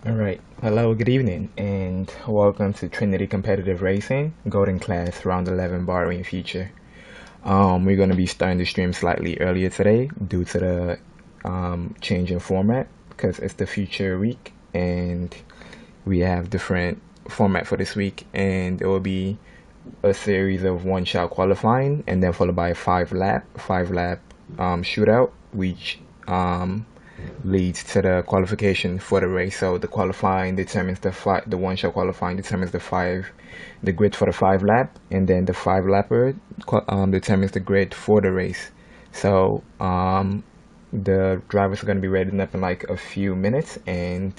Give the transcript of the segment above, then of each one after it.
All right. Hello, good evening, and welcome to Trinity Competitive Racing, Golden Class Round 11 Bahrain feature. We're going to be starting the stream slightly earlier today due to the change in format because it's the future week and we have different format for this week, and it will be a series of one-shot qualifying and then followed by a five lap shootout, which leads to the qualification for the race. So the qualifying determines the one-shot qualifying determines the grid for the five lap, and then the five lapper determines the grid for the race. So the drivers are going to be ready up in like a few minutes, and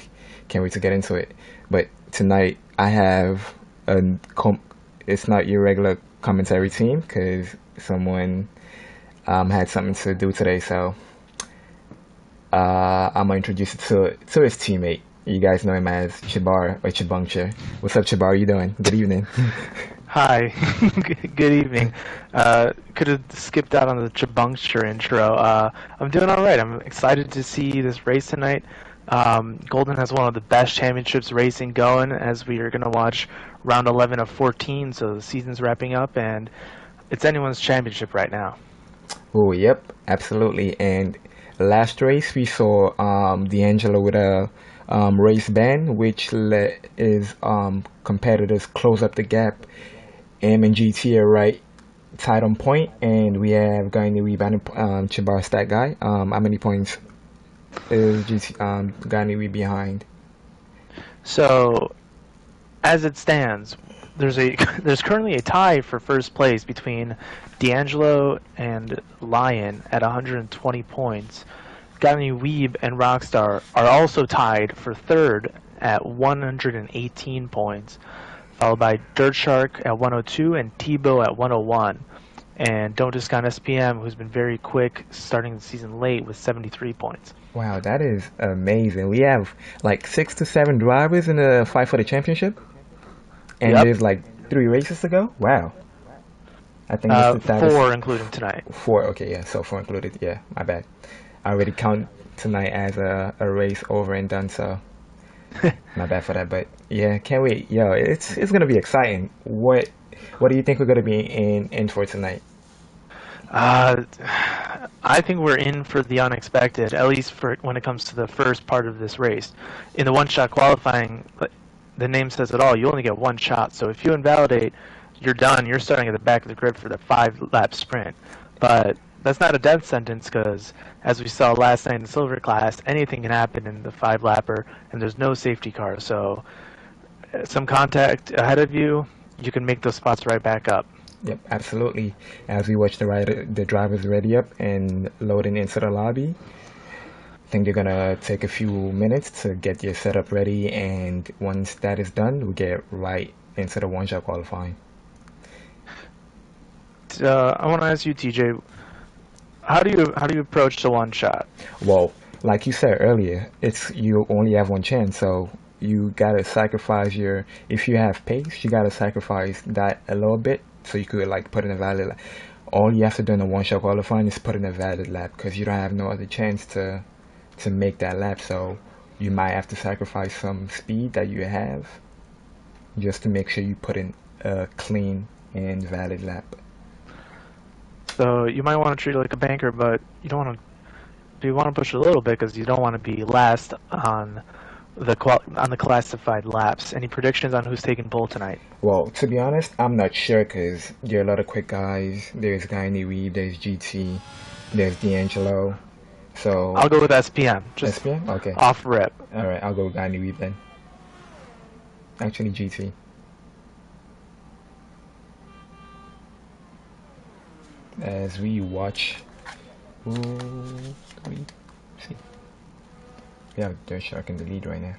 can't wait to get into it. But tonight I have a it's not your regular commentary team because someone had something to do today. So I'm gonna introduce it to his teammate. You guys know him as Chibar or Chibuncture. What's up, Chibar? How you doing? Good evening. Hi, good evening. Could have skipped out on the Chabuncture intro. I'm doing all right. I'm excited to see this race tonight. Golden has one of the best championships racing going as we are going to watch round 11 of 14, so the season's wrapping up, and it's anyone's championship right now. Oh, yep, absolutely. And last race we saw D'Angelo with a race ban, which let his competitors close up the gap. M and GT are right tied on point, and we have Guy rebounding Chibar stat guy. How many points is GT Guy behind? So, as it stands, there's currently a tie for first place between D'Angelo and Lion at 120 points. Gani Weeb and Rockstar are also tied for third at 118 points, followed by Dirt Shark at 102 and Tebow at 101. And don't discount SPM, who's been very quick, starting the season late with 73 points. Wow, that is amazing. We have like 6 to 7 drivers in the fight for the championship, and Yep, there's like 3 races to go. Wow, I think that is four including tonight. four. Okay, yeah, so four included. Yeah, my bad. I already count tonight as a race over and done, so my bad for that. But yeah, can't wait. Yo, it's gonna be exciting. What do you think we're gonna be in for tonight? Uh, I think we're in for the unexpected, at least for when it comes to the first part of this race. In the one-shot qualifying, the name says it all. You only get one shot, so if you invalidate, you're done. You're starting at the back of the grid for the five-lap sprint. But that's not a death sentence because, as we saw last night in the silver class, anything can happen in the five-lapper, and there's no safety car. So some contact ahead of you, you can make those spots right back up. Yep, absolutely. As we watch the drivers ready up and loading into the lobby, I think they're gonna take a few minutes to get your setup ready, and once that is done, we get right into the one-shot qualifying. I want to ask you, TJ, how do you approach the one shot? Well, like you said earlier, it's you only have one chance, so you gotta sacrifice your. If you have pace, you gotta sacrifice that a little bit so you could like put in a valid lap. All you have to do in a one-shot qualifying is put in a valid lap because you don't have no other chance to make that lap. So you might have to sacrifice some speed that you have just to make sure you put in a clean and valid lap. So you might want to treat it like a banker, but you want to push it a little bit because you don't want to be last on the classified laps. Any predictions on who's taking pole tonight? Well, to be honest, I'm not sure because there are a lot of quick guys. There's Guy Weave, there's GT, there's D'Angelo. So, I'll go with SPM, just SPM? Okay. off rip. Alright, I'll go with Guy Weave then. Actually, GT. As we watch. Ooh, we see. We have Dirt Shark in the lead right now.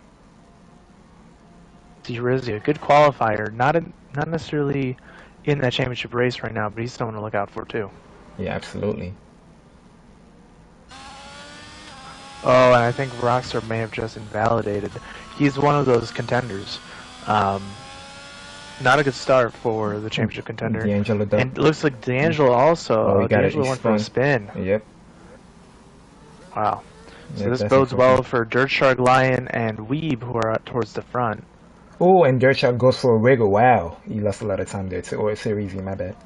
Rizzi, a good qualifier, not necessarily in that championship race right now, but he's someone to look out for too. Yeah, absolutely. Oh, and I think Rockstar may have just invalidated. He's one of those contenders. Um, Not a good start for the championship contender. D'Angelo, And it looks like D'Angelo also. oh, he got it. D'Angelo He went for a spin. Yep. Wow. So That's this that's bodes unfortunate. well for Dirt Shark, Lion, and Weeb, who are towards the front. Oh, and Dirt Shark goes for a wiggle. Wow, he lost a lot of time there. Or Series, my bad.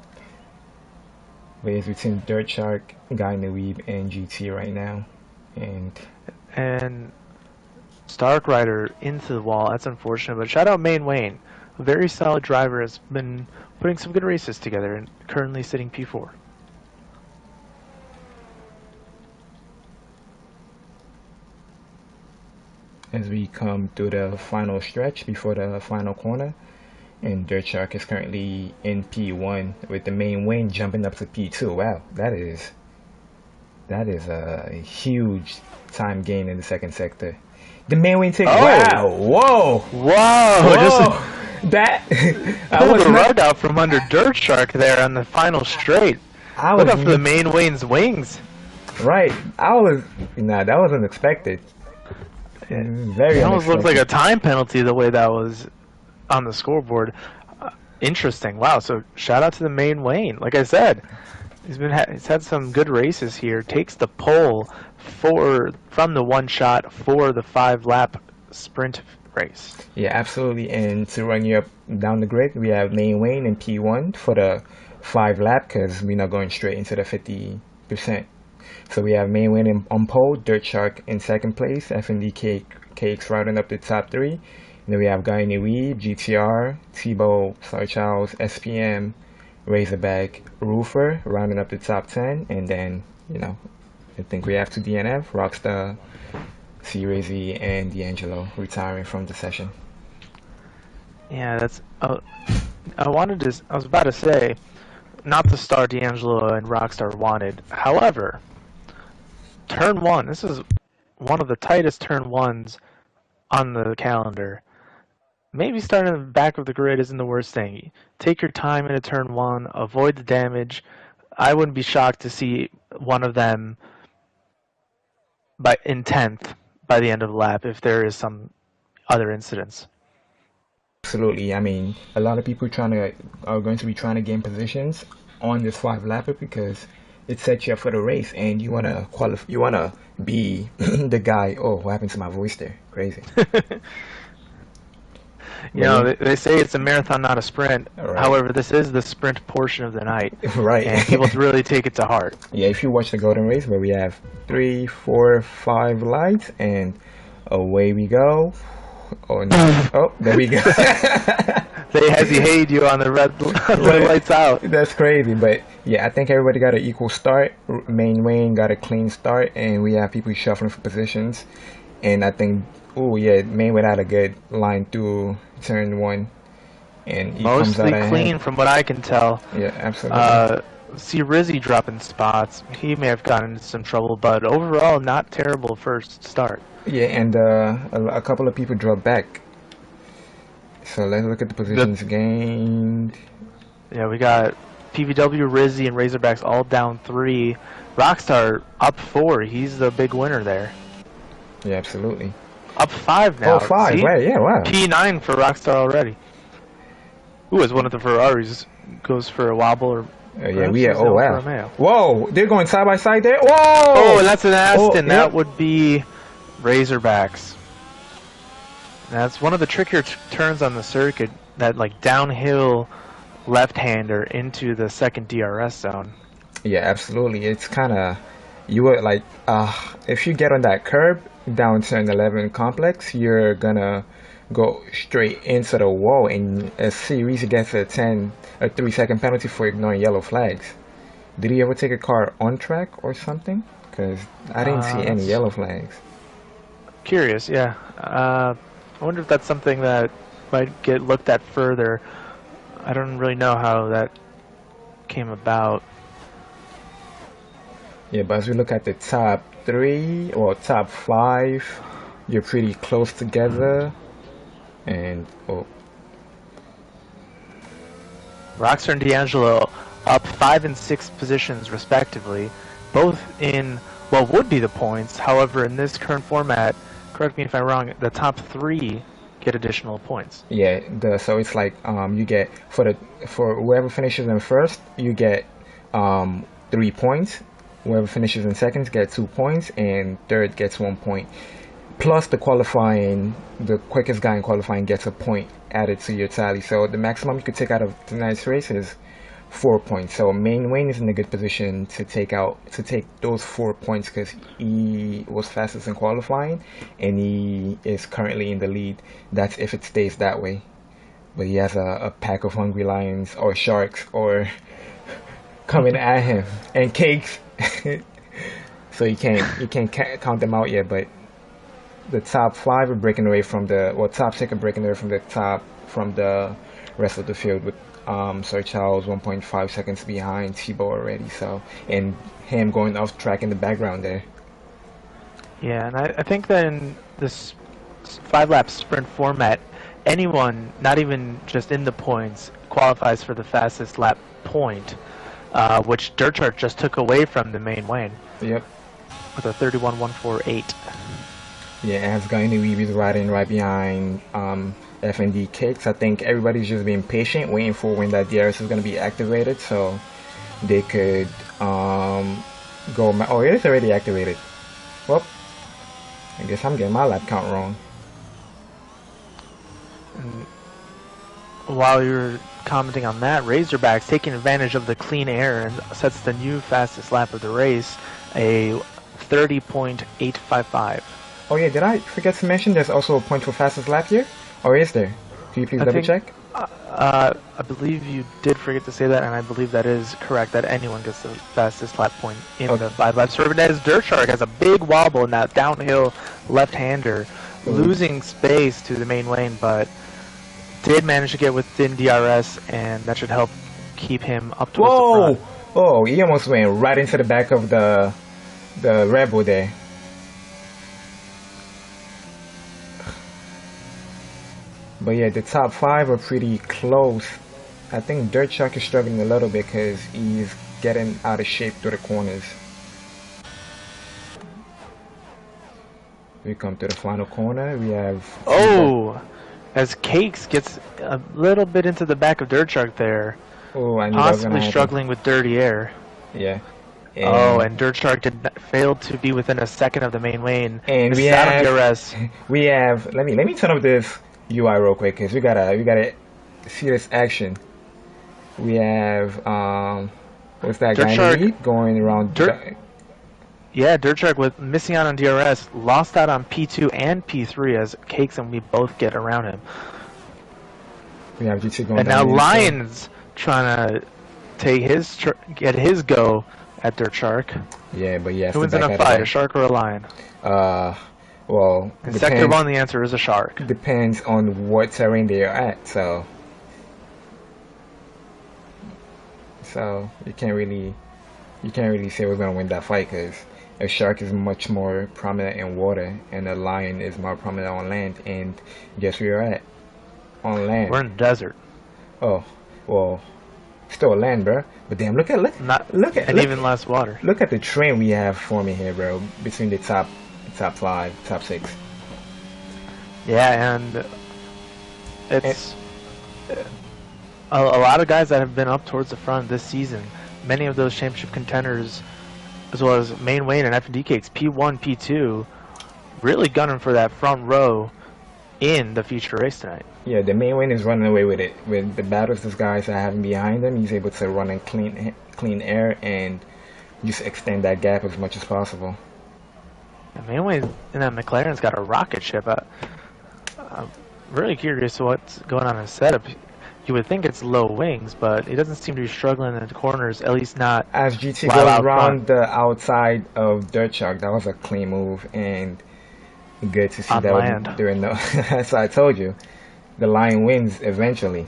But it's between Dirt Shark, Guy in the Weeb, and GT right now. And And Stark Rider into the wall. That's unfortunate, but shout out Main Wayne. A very solid driver, has been putting some good races together and currently sitting P4. as we come through the final stretch before the final corner, and Dirt Shark is currently in P1 with the main wing jumping up to P2. Wow, that is a huge time gain in the second sector. The main wing take. Oh! Wow! Whoa! Whoa! Just Whoa! That I pulled was the not. rug out from under Dirt Shark there on the final straight. I Look was out for the Main Wayne's wings. right. I was. Nah, that was unexpected. Very It almost looked like a unexpected. time penalty the way that was on the scoreboard. Interesting. Wow. So shout out to the Main Wayne. Like I said, he's had some good races here. Takes the pole from the one shot for the 5-lap sprint race. Yeah, absolutely. And to run you up down the grid, we have Lane Wayne in P1 for the 5 lap because we're not going straight into the 50%. So we have Main Wayne on pole, Dirt Shark in second place, FND Cakes routing up the top three. And then we have Guy Weeb, GTR, Tebow, Star Charles, SPM, Razorback, Roofer rounding up the top 10. And then, I think we have two DNF, Rockstar, C-Razy, and D'Angelo retiring from the session. Yeah, that's. I was about to say, not the star D'Angelo and Rockstar wanted. However, turn one. This is one of the tightest turn ones on the calendar. Maybe starting in the back of the grid isn't the worst thing. Take your time into turn one, avoid the damage. I wouldn't be shocked to see one of them in 10th by the end of the lap if there is some other incidents. Absolutely. I mean, a lot of people are going to be trying to gain positions on this 5 lapper because it sets you up for the race, and you wanna qualify. You wanna be the guy. Oh, what happened to my voice there? Crazy. You But know, yeah, they say it's a marathon, not a sprint. all right, However, this is the sprint portion of the night, right. and people really take it to heart. Yeah, if you watch the Golden Race, where we have 3, 4, 5 lights, and away we go. Oh no! Oh, there we go. They hesitated you on the red lights out. That's crazy, but yeah, I think everybody got an equal start. Main Wayne got a clean start, and we have people shuffling for positions. And I think, oh yeah, Main Wayne had a good line through turn one, and he comes out Mostly ahead. clean from what I can tell. Yeah, absolutely. See Rizzy dropping spots. He may have gotten into some trouble, but overall, not terrible first start. Yeah, and a couple of people dropped back. So let's look at the positions gained. Yeah, we got PVW, Rizzy, and Razorbacks all down 3. Rockstar up 4. He's the big winner there. Yeah, absolutely. Up 5 now. Oh, 5, See? right, yeah, wow. P9 for Rockstar already. Ooh, as one of the Ferraris goes for a wobble, or Yeah, perhaps we are. he's Oh, going wow. for a mayo. Whoa, they're going side by side there. Whoa! Oh, and that's an Aston. Oh, That yep. would be Razorbacks. That's one of the trickier turns on the circuit, that like downhill left-hander into the second DRS zone. Yeah, absolutely. It's kind of, you would like, if you get on that curb down turn 11 complex, you're gonna go straight into the wall, and a series gets a 3-second penalty for ignoring yellow flags. Did he ever take a car on track or something? Because I didn't see any That's yellow flags. curious, yeah. I wonder if that's something that might get looked at further. I don't really know how that came about. Yeah, but as we look at the top 3 or top 5, you're pretty close together. And, oh, Rockstar and D'Angelo up 5 and 6 positions respectively, both in what would be the points. However, in this current format, correct me if I'm wrong, the top 3 get additional points. yeah, so it's like you get for whoever finishes in first, you get 3 points, Whoever finishes in seconds gets 2 points, and third gets 1 point. Plus the quickest guy in qualifying gets a point added to your tally. So the maximum you could take out of tonight's race is 4 points. So Main Wayne is in a good position to take those 4 points because he was fastest in qualifying and he is currently in the lead. That's if it stays that way. But he has a pack of hungry lions or sharks or coming at him and cakes. So you can't count them out yet. But the top 5 are breaking away from top 6 are breaking away from the rest of the field with Sir Charles 1.5 seconds behind Tebow already. So and him going off track in the background there. Yeah, and I think that in this 5-lap sprint format, anyone, not even just in the points, qualifies for the fastest lap point, which Dirt Chart just took away from the Main Wayne. Yep. With a 31.148. Yeah, and it's going to be riding right behind FND Cakes. I think everybody's just being patient, waiting for when that DRS is going to be activated, so they could go. Oh, it is already activated. Well, I guess I'm getting my lap count wrong. And while you're commenting on that, Razorbacks taking advantage of the clean air and sets the new fastest lap of the race, a 30.855. Oh yeah, did I forget to mention there's also a point for fastest lap here? Or is there? Can you please double check? I believe you did forget to say that, and I believe that is correct, that anyone gets the fastest lap point in the 5 laps. As Dirt Shark has a big wobble in that downhill left-hander, losing space to the Main Wayne, but did manage to get within DRS, and that should help keep him up towards the front. Oh, he almost went right into the back of the Rebel there. But yeah, the top 5 are pretty close. I think Dirt Shark is struggling a little bit because he's getting out of shape through the corners. We come to the final corner. We have... Oh! As Cakes gets a little bit into the back of Dirt Shark there. Oh, I knew possibly struggling with dirty air. Yeah. And Dirt Shark failed to be within a second of the Main Wayne. And we have... Let me turn up this UI real quick because we gotta see this action. We have what's that Dirt guy Shark, in the lead going around? Dirt Shark with missing out on DRS, lost out on P2 and P3 as Cakes and we both get around him. We have GT going. And now Lions trying to take get his go at Dirt Shark. Yeah, but yeah. Who wins in a fight, a shark or a lion? Well, in Sector 1, the answer is a shark. Depends on what terrain they are at, so you can't really say we're gonna win that fight because a shark is much more prominent in water and a lion is more prominent on land. And guess where you're at? On land. We're in the desert. Oh, well, still land, bro. But damn, look at even less water. Look at the train we have forming here, bro. Between the top 5, top 6. Yeah, and it's a lot of guys that have been up towards the front this season. Many of those championship contenders, as well as Main Wayne and F&D Cakes, P1, P2, really gunning for that front row in the feature race tonight. Yeah, the Main Wayne is running away with it. With the battles this guys are having behind him, he's able to run in clean air and just extend that gap as much as possible. The Main Wayne in that McLaren's got a rocket ship. I'm really curious what's going on in his setup. You would think it's low wings, but he doesn't seem to be struggling in the corners, at least not as GT goes around the outside of Dirt Shark. That was a clean move, and good to see on that land. During the that's what I told you. The lion wins eventually.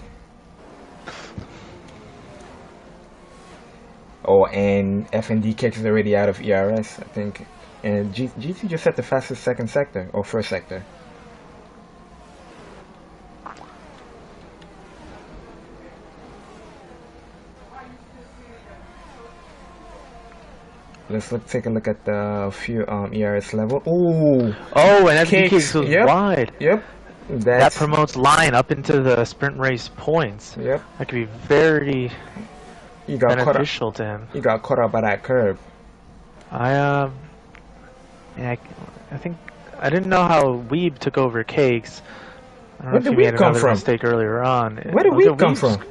Oh, and FND Kicks is already out of ERS, I think. And GT just set the fastest second sector, or first sector. Let's take a look at the few ERS level. Ooh! Oh, and FND Kicks was wide. Yep. That promotes line up into the sprint race points. Yep. That could be very beneficial to him. He got caught up by that curb. I yeah, I think I didn't know how Weeb took over Cakes. I don't know Where if did he made Weeb come another from? mistake earlier on. Where did Look at Weeb come Weeb's from?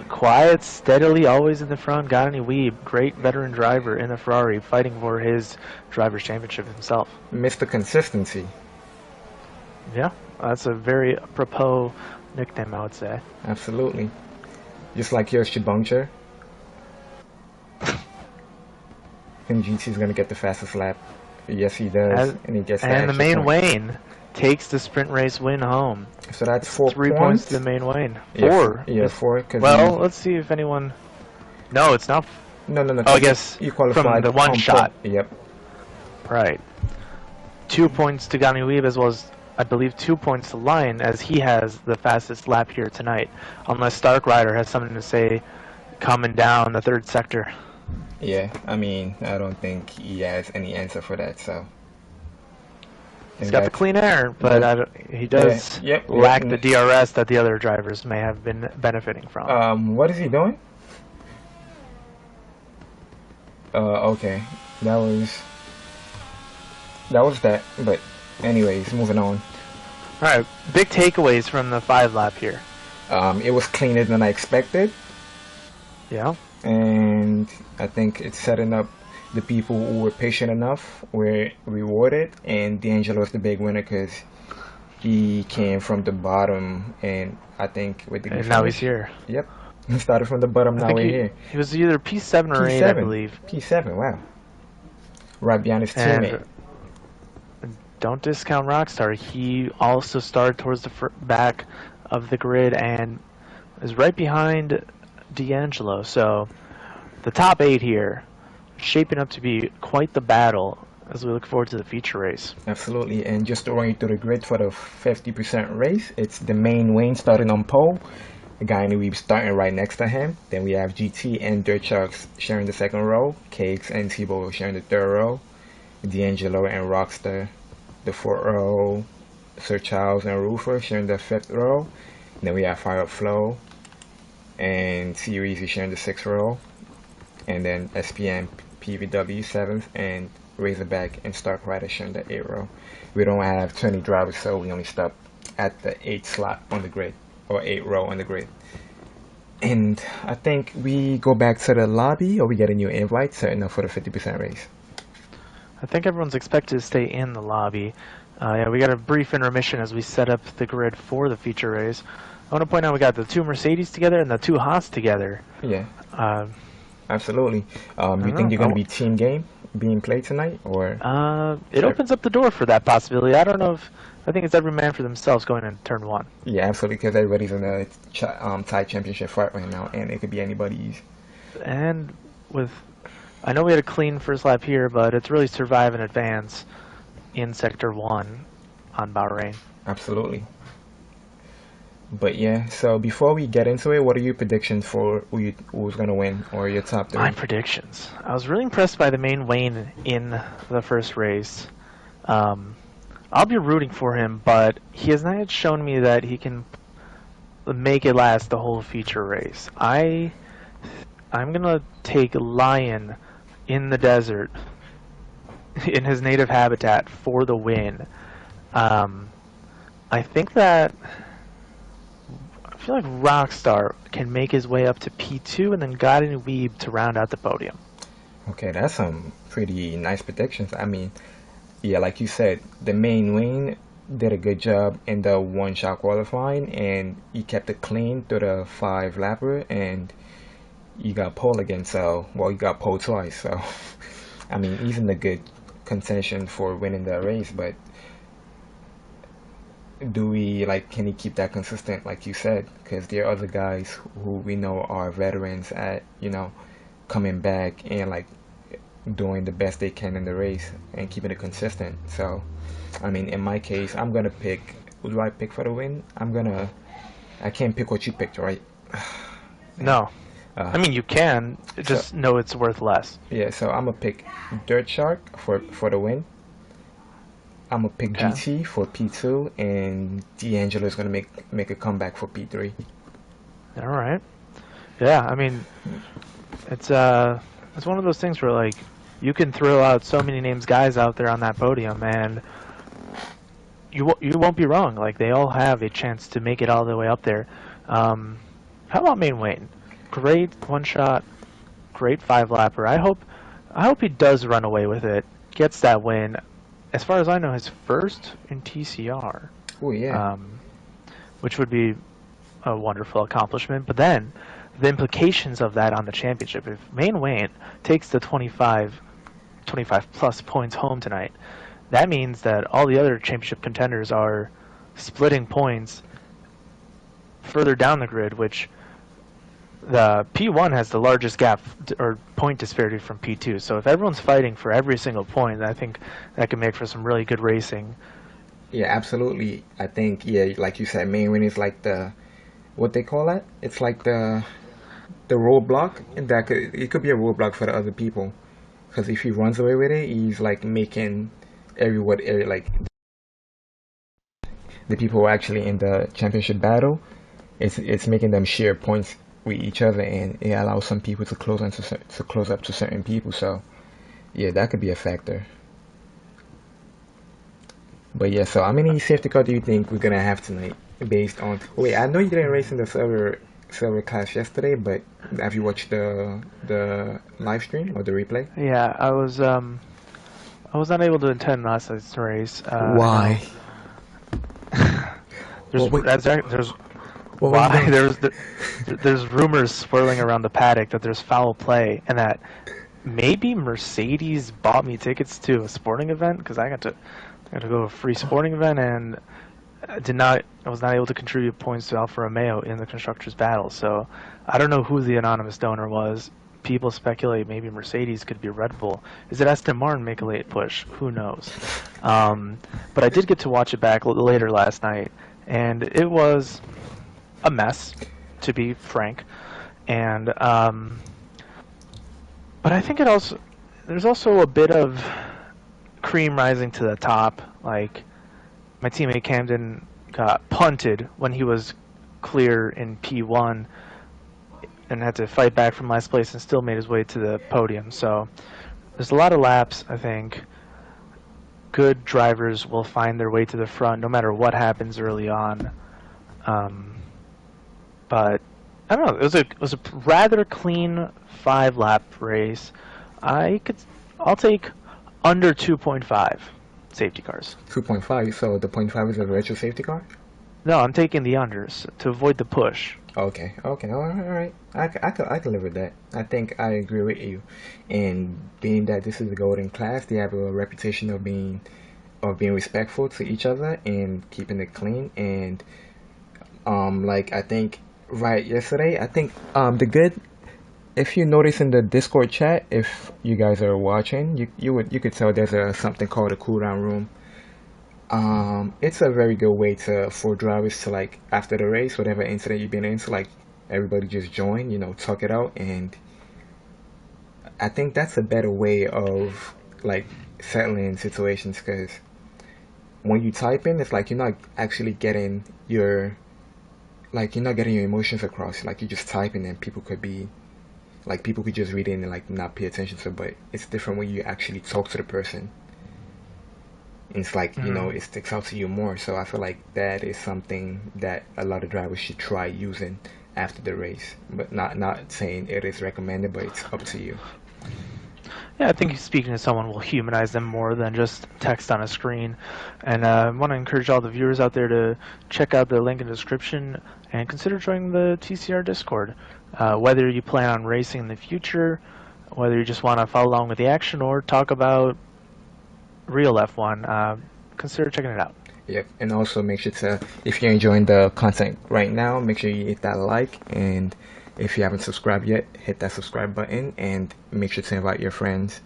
quiet, steadily, always in the front. Got any Weeb? Great veteran driver in the Ferrari, fighting for his drivers' championship himself. Mr. Consistency. Yeah, that's a very apropos nickname, I would say. Absolutely. Just like yours, Chibungcher. And GT's gonna get the fastest lap. Yes, he does, As, and he gets the and the extra main point. Wayne takes the sprint race win home. So that's It's 3 points to £4. the main Wayne. Yeah, Four. yeah, four. Cause he. Well, let's see if anyone. No, it's not. No, no, no. Oh, I Cause guess you from qualified the one on pole. shot. Yep. Right. 2 points to Gani Weeb, as well as, I believe, 2 points to Lion, as he has the fastest lap here tonight. Unless Stark Rider has something to say coming down the third sector. Yeah. I mean, I don't think he has any answer for that. So. I He's think got the that's clean air, but that. he Yeah. does Yep. Yep. lack the DRS that the other drivers may have been benefiting from. What is he doing? Okay. That was. That was that. But, anyways, moving on. Alright, big takeaways from the 5 lap here. It was cleaner than I expected, Yeah. and I think it's setting up the people who were patient enough were rewarded, and D'Angelo is the big winner because he came from the bottom, and I think with the And now he's here. Yep, he started from the bottom. I Now think we're here. he was either P7 or 8, I believe. P7. Wow, right behind his And teammate. don't discount Rockstar. He also started towards the back of the grid and is right behind D'Angelo. So the top 8 here, shaping up to be quite the battle as we look forward to the feature race. Absolutely, and just to run you through the grid for the 50% race, it's the main Wayne starting on pole. The guy in the weave starting right next to him. Then we have GT and Dirt Sharks sharing the second row. Cakes and Tebow sharing the third row. D'Angelo and Rockstar the fourth row. Sir Charles and Roofer sharing the fifth row. Then we have Fire Up Flow and Series sharing the sixth row. And then SPM PVW seventh and Razorback and Stark Rider sharing the eighth row. We don't have 20 drivers, so we only stop at the 8th slot on the grid, or 8th row on the grid. And I think we go back to the lobby, or we get a new invite setting up for the 50% race. I think everyone's expected to stay in the lobby. Yeah, we got a brief intermission as we set up the grid for the feature race. I want to point out we got the 2 Mercedes together and the 2 Haas together. Yeah, absolutely. You think they're going to be team game being played tonight, or? It opens up the door for that possibility. I don't know if I think it's every man for themselves going into turn 1. Yeah, absolutely, because everybody's in a tie championship fight right now, and it could be anybody's. And with, I know we had a clean first lap here, but it's really survive and advance in Sector 1 on Bahrain. Absolutely. But yeah, so before we get into it, what are your predictions for who's going to win, or your top 3? My predictions. I was really impressed by the main Wayne in the first race. I'll be rooting for him, but he has not yet shown me that he can make it last the whole feature race. I'm gonna take Lion in the desert, in his native habitat, for the win. I think that I feel like Rockstar can make his way up to P2 and then Godin Weeb to round out the podium. Okay, that's some pretty nice predictions. I mean, yeah, like you said, the main Wayne did a good job in the one-shot qualifying, and he kept it clean through the 5-lapper, and you got pole again. So, well, you got pole twice. So, I mean, he's in a good contention for winning the race. But can he keep that consistent, like you said? Because there are other guys who we know are veterans at, coming back and doing the best they can in the race and keeping it consistent. So, I mean, in my case, I'm gonna pick. Who do I pick for the win? I can't pick what you picked, right? No. I mean, you can. Just know it's worth less. Yeah, so I'm gonna pick Dirt Shark for the win. I'm gonna pick GT for P2, and D'Angelo is gonna make a comeback for P3. All right. Yeah, I mean, it's one of those things where you can throw out so many names guys out there on that podium, and you won't be wrong. Like, they all have a chance to make it all the way up there. How about Main Wayne? Great one shot, great 5-lapper. I hope he does run away with it, gets that win. As far as I know, his first in TCR, Oh yeah. um, which would be a wonderful accomplishment. But then, the implications of that on the championship, if Main Wayne takes the 25 plus points home tonight, that means that all the other championship contenders are splitting points further down the grid, which the P1 has the largest gap or point disparity from P2. So if everyone's fighting for every single point, I think that can make for some really good racing. Yeah, absolutely. I think, yeah, like you said, main win is like the, what they call that? It's like the roadblock, and that it could be a roadblock for the other people. Because if he runs away with it, he's like making everyone, like the people who are actually in the championship battle, it's making them share points with each other, and it allows some people to close up to certain people. So yeah, that could be a factor. But yeah, so how many safety car do you think we're gonna have tonight? Based on, wait, I know you didn't race in the silver class yesterday, but have you watched the live stream or the replay? Yeah, I was not able to attend last night's race. I Why? know What wait, there's what were you why doing? there's rumors swirling around the paddock that there's foul play and that maybe Mercedes bought me tickets to a sporting event because I got to go to a free sporting event, and I was not able to contribute points to Alfa Romeo in the constructors battle. So I don't know who the anonymous donor was. People speculate maybe Mercedes could be Red Bull. Is it Aston Martin make a late push? Who knows? Um, but I did get to watch it back later last night, and it was a mess, to be frank. And but I think there's also a bit of cream rising to the top. Like, my teammate Camden got punted when he was clear in P1 and had to fight back from last place and still made his way to the podium. So there's a lot of laps, I think. Good drivers will find their way to the front no matter what happens early on. Um, but I don't know. It was a rather clean 5-lap race. I could I'll take under 2.5 safety cars. 2.5. So the point 5 is a virtual safety car. No, I'm taking the unders to avoid the push. Okay, okay, all right, all right. I could live with that. I think I agree with you. And being that this is the golden class, they have a reputation of being respectful to each other and keeping it clean. And like I think right yesterday, I think the good. If you notice in the Discord chat, if you guys are watching, you could tell there's a something called a cooldown room. It's a very good way for drivers to, like, after the race, whatever incident you've been into, like, everybody just join, talk it out, and I think that's a better way of, like, settling situations, because when you type in, it's like you're not actually getting your emotions across. Like, you just type in, and people could just read it and, like, not pay attention to it, but it's different when you actually talk to the person. And it's like, Mm. it sticks out to you more. So I feel like that is something that a lot of drivers should try using after the race. But not saying it is recommended, but it's up to you. Yeah, I think speaking to someone will humanize them more than just text on a screen. And I want to encourage all the viewers out there to check out the link in the description and consider joining the TCR Discord. Whether you plan on racing in the future, whether you just want to follow along with the action or talk about real F1, consider checking it out. Yep. And also make sure to, if you're enjoying the content right now, make sure you hit that like. And if you haven't subscribed yet, hit that subscribe button and make sure to invite your friends.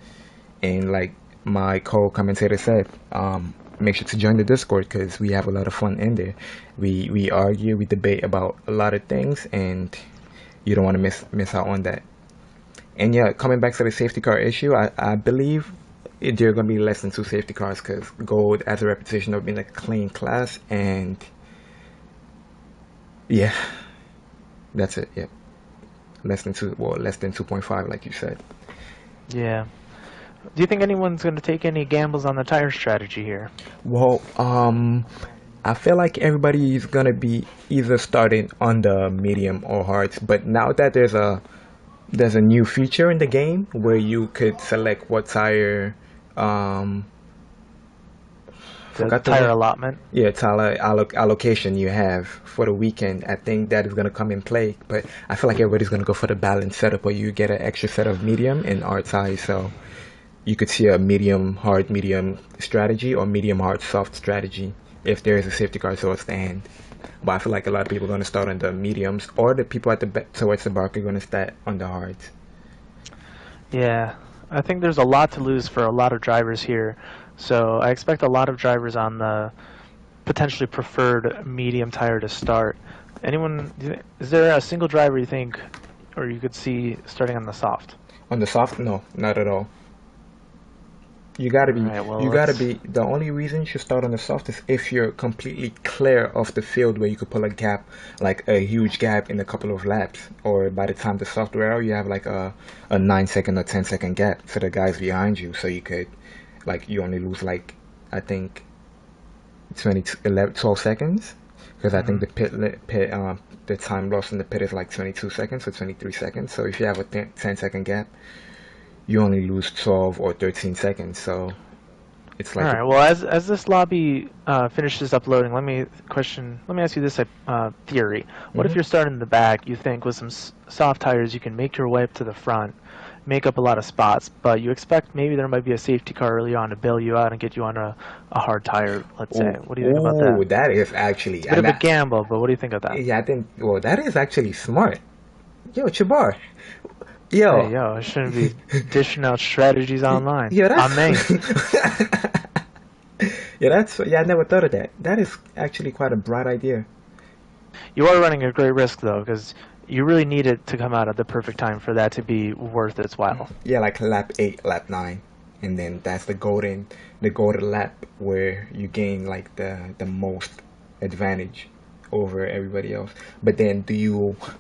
And like my co-commentator said, make sure to join the Discord because we have a lot of fun in there. We argue, we debate about a lot of things, and you don't want to miss out on that. And yeah, coming back to the safety car issue, I believe there are going to be less than two safety cars because Gold has a reputation of being a clean class, and yeah, that's it. Yep, less than 2.5, like you said. Yeah. Do you think anyone's going to take any gambles on the tire strategy here? Well, I feel like everybody's gonna be either starting on the medium or hards, but now that there's a new feature in the game where you could select what tire, um, The forgot the tire word. allotment? Yeah, tire allocation you have for the weekend. I think that is gonna come in play, but I feel like everybody's gonna go for the balanced setup where you get an extra set of medium and hard tires. So you could see a medium hard medium strategy or medium hard soft strategy if there is a safety car towards the end. But I feel like a lot of people are going to start on the mediums, or the people at the towards the back are going to start on the hards. Yeah, I think there's a lot to lose for a lot of drivers here. So I expect a lot of drivers on the potentially preferred medium tire to start. Is there a single driver you think, or you could see starting on the soft? On the soft, no, not at all. You gotta All be, right, well, you gotta let's. be. The only reason you should start on the soft is if you're completely clear of the field where you could pull a gap, like a huge gap in a couple of laps, or by the time the software out, you have like a 9 second or 10 second gap for the guys behind you, so you could, like, you only lose like, I think 20, 11, 12 seconds, because I think Mhm. the time lost in the pit is like 22 seconds or 23 seconds. So if you have a 10 second gap, you only lose 12 or 13 seconds. So it's All like, right. Well, as this lobby finishes uploading, let me ask you this theory. What if mhm. you're starting in the back? You think with some soft tires you can make your way up to the front, make up a lot of spots, but you expect maybe there might be a safety car early on to bail you out and get you on a hard tire. Let's say. Oh, What do you think about that? oh, that is It's actually, a bit and of a that, gamble, but what do you think of that? yeah, I think, well, that is actually smart. Yo, Chabar, Hey, yo, yo, I shouldn't be dishing out strategies online. yo, On main. yeah, I never thought of that. That is actually quite a bright idea. You are running a great risk though, because you really need it to come out at the perfect time for that to be worth its while. Yeah, like lap 8, lap 9, and then that's the golden lap where you gain like the most advantage over everybody else. But then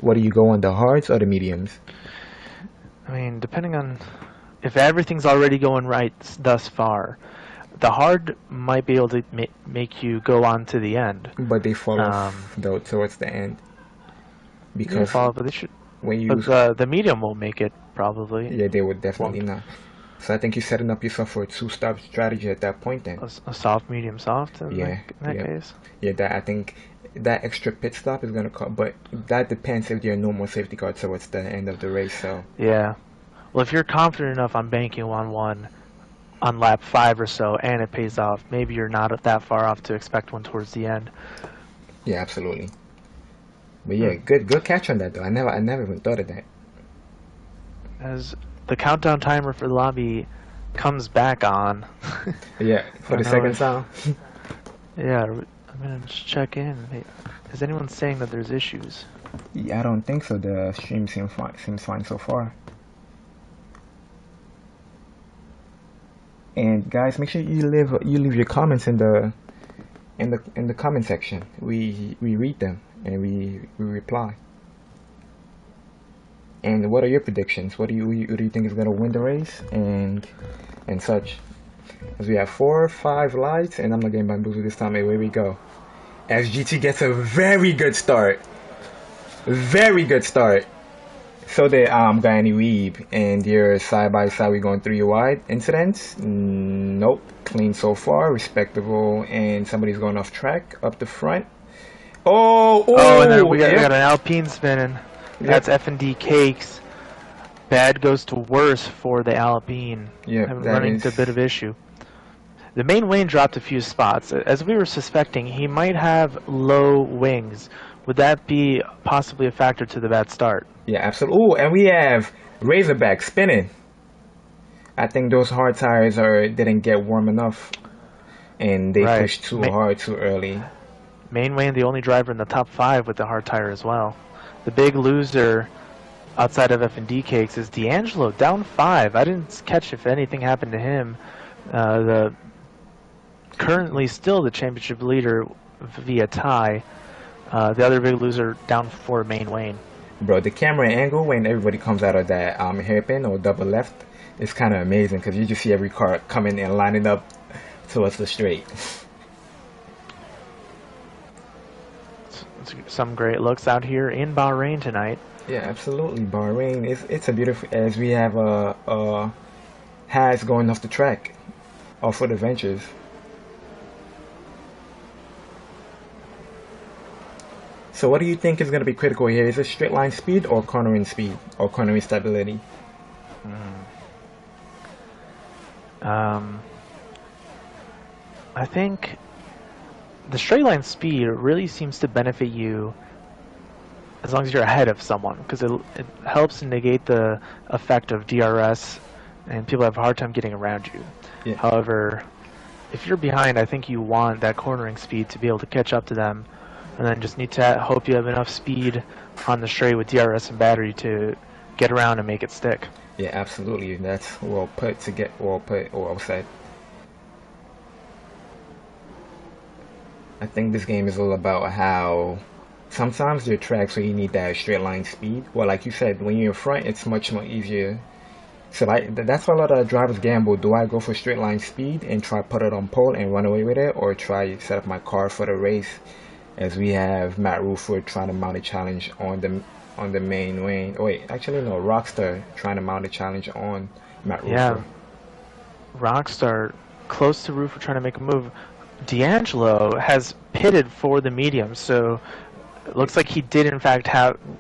what do you go on, the hards or the mediums? I mean, depending on if everything's already going right thus far, the hard might be able to make you go on to the end. But they fall Um, off though towards the end they because follow, but they should. when you But use, the medium will make it probably. yeah, they would definitely Won't not. So I think you're setting up yourself for a two-stop strategy at that point then. a soft, medium, soft Yeah, in that yeah, case. yeah. That I think that extra pit stop is gonna come, but that depends if there are no more safety cars towards the end of the race. So Yeah. Well, if you're confident enough on banking on one on lap 5 or so, and it pays off, maybe you're not that far off to expect one towards the end. yeah, absolutely. But Hmm. yeah, good catch on that though. I never even thought of that. As the countdown timer for the lobby comes back on, Yeah, I for the don't know second if. time. Yeah, I'm gonna just check in. Is anyone saying that there's issues? Yeah, I don't think so. The stream seems fine so far. And guys, make sure you leave your comments in the comment section. We read them and we reply. And what are your predictions? What do you think is gonna win the race and such? As we have 4 5 lights, and I'm not getting bamboozled this time. Away we go. SGT gets a very good start. Very good start. So they Guyani Weeb and you're side by side, we going 3 wide. Incidents? Nope. Clean so far, respectable, and somebody's going off track up the front. Oh, Oh, and then oh, we got yep, an Alpine spinning. yep, That's F&D cakes. Bad goes to worse for the Alpine. yep. I'm That running is, into a bit of issue. The main Wayne dropped a few spots. As we were suspecting, he might have low wings. Would that be possibly a factor to the bad start? yeah, absolutely. Oh, and we have Razorback spinning. I think those hard tires didn't get warm enough, and they Right. pushed too hard too early. Main Wayne, the only driver in the top 5 with the hard tire as well. The big loser outside of F&D cakes is D'Angelo, down 5. I didn't catch if anything happened to him. The currently still the championship leader via tie. The other big loser down 4, Main Wayne. Bro, the camera angle when everybody comes out of that hairpin or double left, It's kind of amazing because you just see every car coming and lining up towards the straight. Some great looks out here in Bahrain tonight. Yeah, absolutely. Bahrain, it's a beautiful, as we have has going off the track, off-road adventures. So what do you think is going to be critical here? Is it straight line speed or cornering stability? I think the straight line speed really seems to benefit you as long as you're ahead of someone, because it helps negate the effect of DRS, and people have a hard time getting around you. Yeah. However, if you're behind, I think you want that cornering speed to be able to catch up to them, and then just need to hope you have enough speed on the straight with DRS and battery to get around and make it stick. Yeah, absolutely. That's well put to get well put or well said. I think this game is all about how sometimes there are tracks where you need that straight line speed. Well, like you said, when you're in front, it's much more easier. So that's why a lot of drivers gamble. Do I go for straight line speed and try put it on pole and run away with it, or try set up my car for the race? As we have Matt Ruford trying to mount a challenge on the main lane. Oh, wait, actually no, Rockstar trying to mount a challenge on Matt Ruford. Yeah, Rockstar close to Ruford trying to make a move. D'Angelo has pitted for the medium, so it looks like he did in fact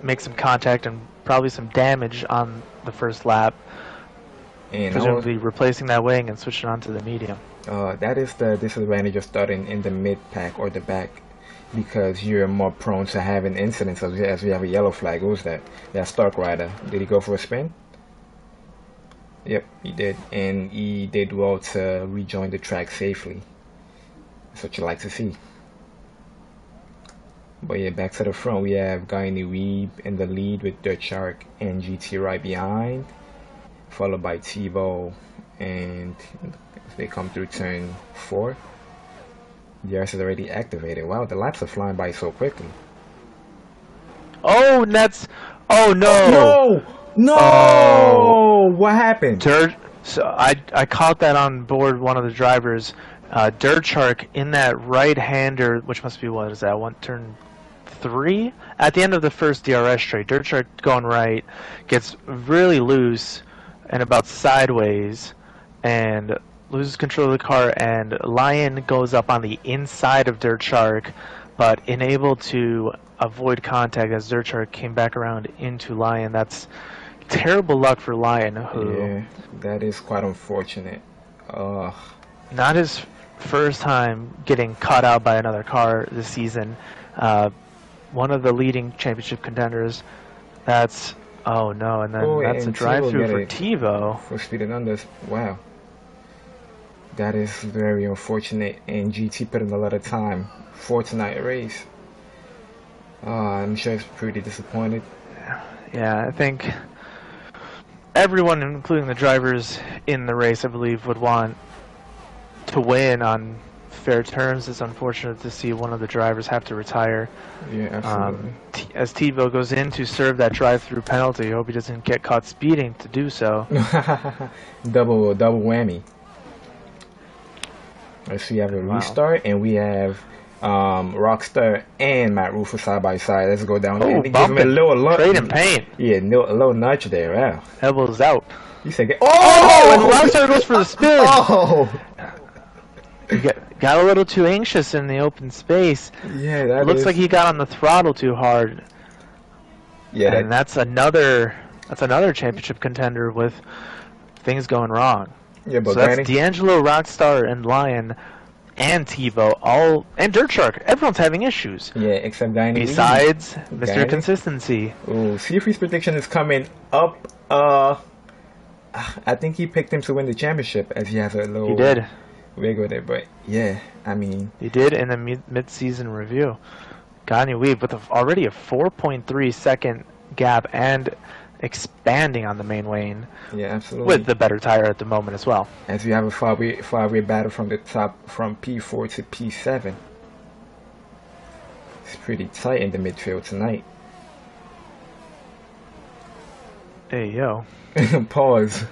make some contact and probably some damage on the first lap. And presumably replacing that wing and switching on to the medium. That is the disadvantage of starting in the mid pack or the back, because you're more prone to having incidents. As we have a yellow flag. Who was that? That Stark Rider. Did he go for a spin? Yep, he did, and he did well to rejoin the track safely. That's what you like to see. But yeah, back to the front, we have Guiney Weeb in the lead with Dirt Shark and GT right behind, followed by Tebow, and they come through turn 4. DRS is already activated. Wow, the laps are flying by so quickly. Oh, that's... Oh, no! No! No! Oh. What happened? So I caught that on board one of the drivers. Dirt Shark in that right-hander, which must be, what is that, turn 3? At the end of the first DRS straight, Dirt Shark going right, gets really loose and about sideways, and loses control of the car, and Lion goes up on the inside of Dirt Shark, but unable to avoid contact as Dirt Shark came back around into Lion. That's terrible luck for Lion, who... Yeah, that is quite unfortunate. Not his first time getting caught out by another car this season. One of the leading championship contenders. That's... Oh no, and then that's a drive-through for TiVo. For speeding unders. Wow. That is very unfortunate, and GT put in a lot of time for tonight's race. I'm sure he's pretty disappointed. Yeah, I think everyone, including the drivers in the race, I believe, would want to win on fair terms. It's unfortunate to see one of the drivers have to retire. Yeah, absolutely. As TiVo goes in to serve that drive-through penalty, I hope he doesn't get caught speeding to do so. double whammy. Let's see, we have a restart, and we have Rockstar and Matt Ruford side by side. Let's go down there. Give him a little trading paint. Yeah, a little nudge there. Wow. Elbows out. You said, oh! And Rockstar goes for the spin. Oh! He got a little too anxious in the open space. Yeah, that looks like he got on the throttle too hard. Yeah, and that's another championship contender with things going wrong. Yeah, but so that's D'Angelo, Rockstar, and Lion, and TiVo, and Dirt Shark. Everyone's having issues. Yeah, except Guiney. Besides Mr. Consistency. Ooh, Seafree's prediction is coming up. I think he picked him to win the championship, as he has a little... He did. Wiggle there, but yeah, I mean... He did in the mid-season review. Guiney Weeb with already a 4.3 second gap and expanding on the main lane. Yeah, absolutely. With the better tire at the moment as well. As we have a five-way battle from the top, from P4 to P7. It's pretty tight in the midfield tonight. Hey, yo. Pause.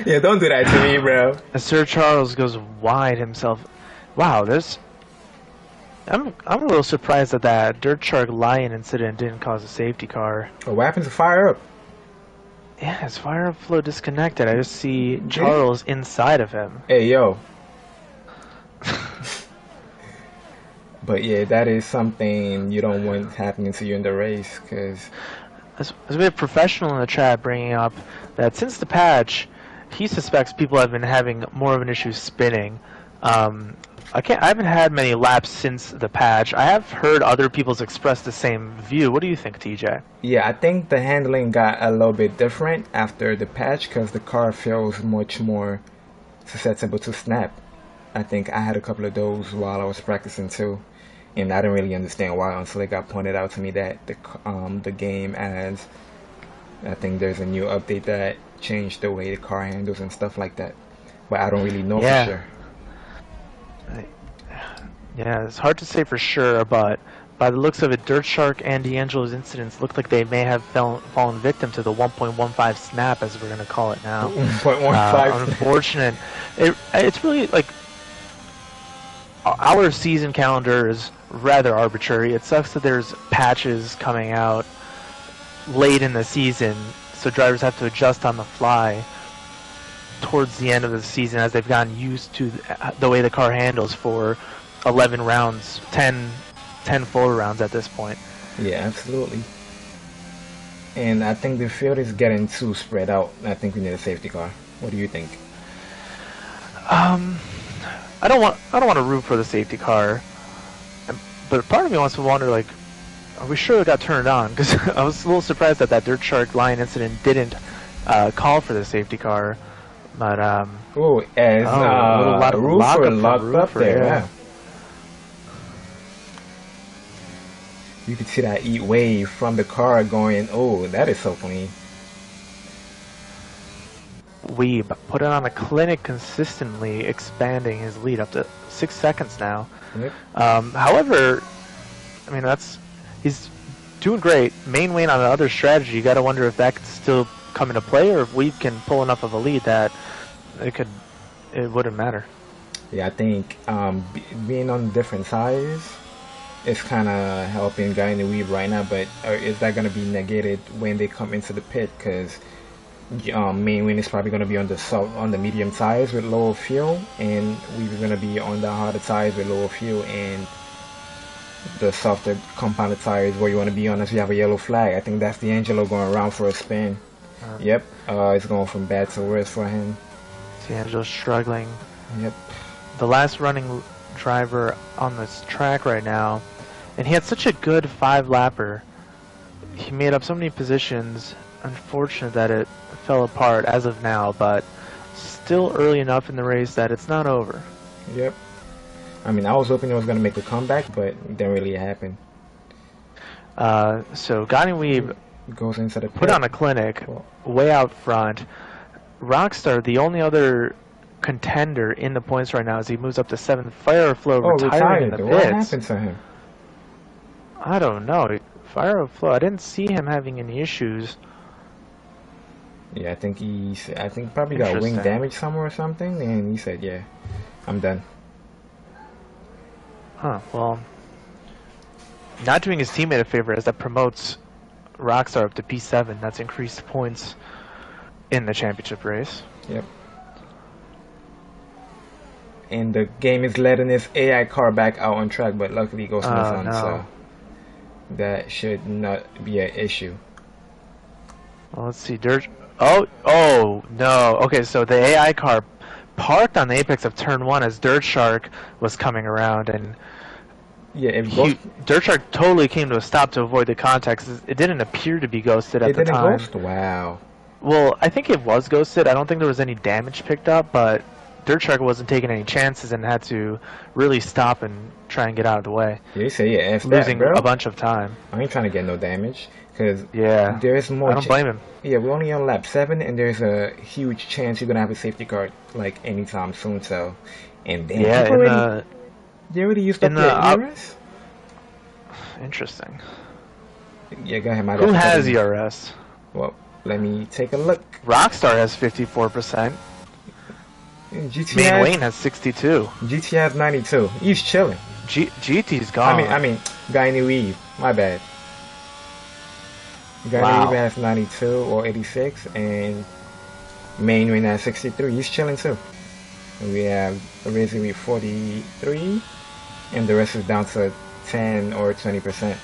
Yeah, don't do that to me, bro. As Sir Charles goes wide himself. Wow, there's. I'm a little surprised that that Dirt Shark Lion incident didn't cause a safety car. Oh, what happens to fire up? Yeah, his fire flow disconnected. I just see Did it? Charles inside of him. Hey, yo. But yeah, that is something you don't want happening to you in the race, because As we have professional in the chat bringing up that since the patch, he suspects people have been having more of an issue spinning. I haven't had many laps since the patch. I have heard other people's express the same view. What do you think, TJ? yeah, I think the handling got a little bit different after the patch because the car feels much more susceptible to snap. I think I had a couple of those while I was practicing too, and I didn't really understand why until it got pointed out to me that the game adds. I think there's a new update that changed the way the car handles and stuff like that, but I don't really know for Yeah, sure. I- yeah, it's hard to say for sure, but by the looks of it, Dirt Shark and D'Angelo's incidents look like they may have fallen victim to the 1.15 snap, as we're going to call it now. 1.15. Unfortunate. It's really like our season calendar is rather arbitrary. It sucks that there's patches coming out late in the season, so drivers have to adjust on the fly towards the end of the season as they've gotten used to the way the car handles for 11 rounds, 10 full rounds at this point. Yeah, absolutely. And I think the field is getting too spread out. I think we need a safety car. What do you think? Um, I don't want to root for the safety car, but part of me wants to wonder, like, are we sure it got turned on? Because I was a little surprised that that Dirt Shark Lion incident didn't call for the safety car. But Oh, as a little lot of Roofer lockup locked from up Roofer, there. yeah. Yeah, you could see that heat wave from the car going. Oh, that is so funny. Weeb put it on a clinic, consistently expanding his lead up to 6 seconds now. Yep. However, I mean he's doing great. Main Wayne on the other strategy. You got to wonder if that could still come into play, or if Weeb can pull enough of a lead that it wouldn't matter. Yeah, I think being on different sides is kind of helping Guy in the Weave right now. But is that going to be negated when they come into the pit? Because main win is probably going to be on the medium tires with lower fuel, and we're going to be on the harder tires with lower fuel, and the softer compounded tires where you want to be on as you have a yellow flag. I think that's D'Angelo going around for a spin. Yep, it's going from bad to worse for him. D'Angelo's struggling. Yep. The last running driver on this track right now, and he had such a good 5-lapper. He made up so many positions. Unfortunate that it fell apart as of now, but still early enough in the race that it's not over. Yep. I mean, I was hoping it was going to make a comeback, but it didn't really happen. So Gotti Weeb Goes into the put pit. on a clinic way out front. Rockstar, the only other contender in the points right now, as he moves up to 7th. Fireflow retiring in the What pits. happened to him? I don't know. Fireflow, I didn't see him having any issues. Yeah, I think probably got wing Interesting. damage somewhere or something, and he said, "Yeah, I'm done." Huh, well, not doing his teammate a favor, as that promotes Rockstar up to P7. That's increased points in the championship race. Yep. And the game is letting his AI car back out on track, but luckily Ghost is on, no. so that should not be an issue. Well, let's see. Oh no. Okay, so the AI car parked on the apex of turn 1 as Dirt Shark was coming around, and Yeah, if Ghost, Dirt Shark totally came to a stop to avoid the contact. It didn't appear to be ghosted at it the didn't time. ghost. Wow. Well, I think it was ghosted. I don't think there was any damage picked up, but Dirt Shark wasn't taking any chances and had to really stop and try and get out of the way, Yeah, you say yeah, F losing that, bro. a bunch of time. I ain't trying to get no damage, cause Yeah, there's more. I don't blame him. Yeah, we're only on lap 7, and there's a huge chance you're gonna have a safety car like anytime soon. So, and then Yeah, people they already used up in their the eras. interesting. Yeah, go ahead. My Who bad for has cutting you. ERS? Well, let me take a look. Rockstar has 54%. GT Main has Wayne has 62. 92. He's chilling. GT's I mean, gone. I mean, Guy Eve. My bad. Guy Eve Wow. has 92 or 86, and Main Wayne has 63. He's chilling too. We have Rizzy with 43, and the rest is down to 10 or 20%.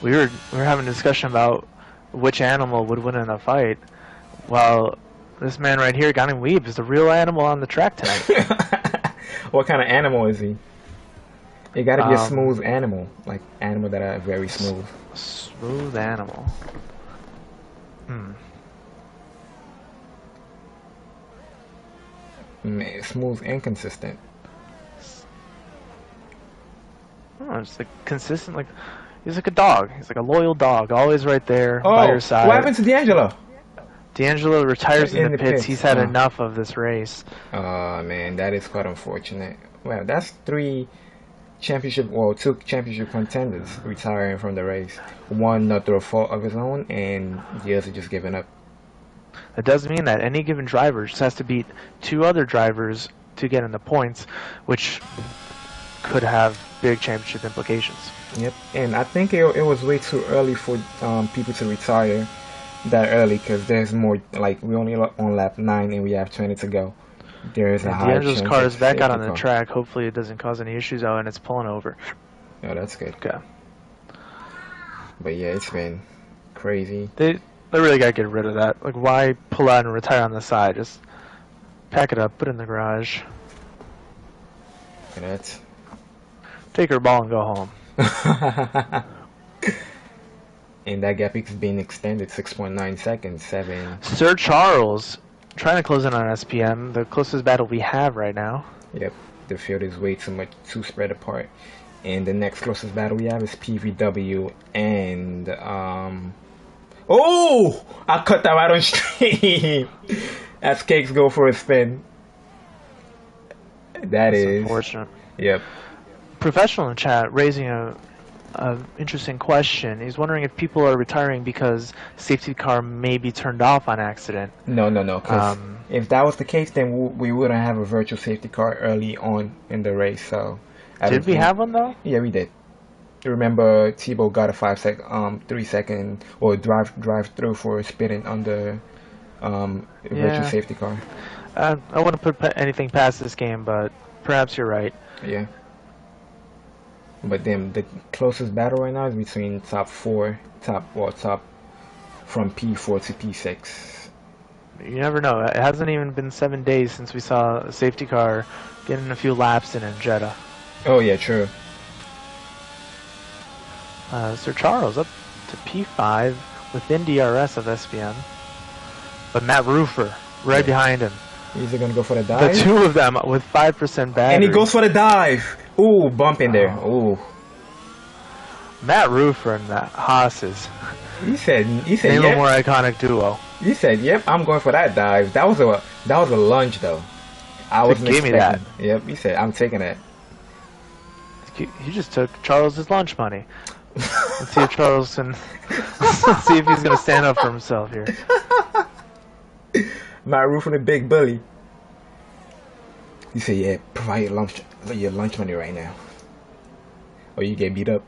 We were having a discussion about which animal would win in a fight. Well, this man right here, Gunning Weeb, is the real animal on the track tonight. What kind of animal is he? It gotta be a Um, smooth animal, like animal that are very smooth. Smooth animal. Smooth and consistent. Oh, it's like consistent. Like he's like a dog. He's like a loyal dog, always right there Oh, by your side. what happened to D'Angelo? D'Angelo retires in the pits. He's had Oh. enough of this race. Oh man, that is quite unfortunate. Well, that's two championship contenders retiring from the race. One not through a fault of his own, and the other just giving up. That does mean that any given driver just has to beat two other drivers to get in the points, which could have big championship implications. Yep, and I think it was way too early for people to retire that early because there's more. Like we only on lap 9 and we have 20 to go. There is a high chance. D'Angelo's car is back out on the car. track. Hopefully, it doesn't cause any issues. Oh, and it's pulling over. Oh, that's good. Okay. But yeah, it's been crazy. They really gotta get rid of that. Like, why pull out and retire on the side? Just pack it up, put it in the garage, And that's. take her ball and go home. And that gap is being extended 6.9 seconds, 7. Sir Charles trying to close in on SPM, the closest battle we have right now. Yep, the field is way too spread apart. And the next closest battle we have is PVW and oh, I cut that right on stream. As Cakes go for a spin. That's Unfortunate. Yep. Professional in chat raising a interesting question. He's wondering if people are retiring because safety car may be turned off on accident. No. Because if that was the case, then we wouldn't have a virtual safety car early on in the race. So did we have one though? Yeah, we did. Remember, Tebow got a 3 second or drive through for spinning on the virtual safety car. I wouldn't put anything past this game, but perhaps you're right. Yeah. But then the closest battle right now is between top from P4 to P6. You never know. It hasn't even been 7 days since we saw a safety car getting a few laps in Jeddah. Oh yeah, true. Sir Charles up to P5 within DRS of SPM. But Matt Roofer right behind him. Is he gonna go for the dive? The two of them with 5% battery. And he goes for the dive. Ooh, bump in there. Ooh. Matt Roofer and the Haas's. He said Name yep. a more iconic duo. He said, "Yep, I'm going for that dive." That was a lunge though. I wasn't give me that. Yep, he said, "I'm taking that." He just took Charles's lunch money. Let's see if Charles can. Let's see if he's gonna stand up for himself here. Matt Roof and the big bully. He said, "Yeah, provide your lunch money right now, or you get beat up."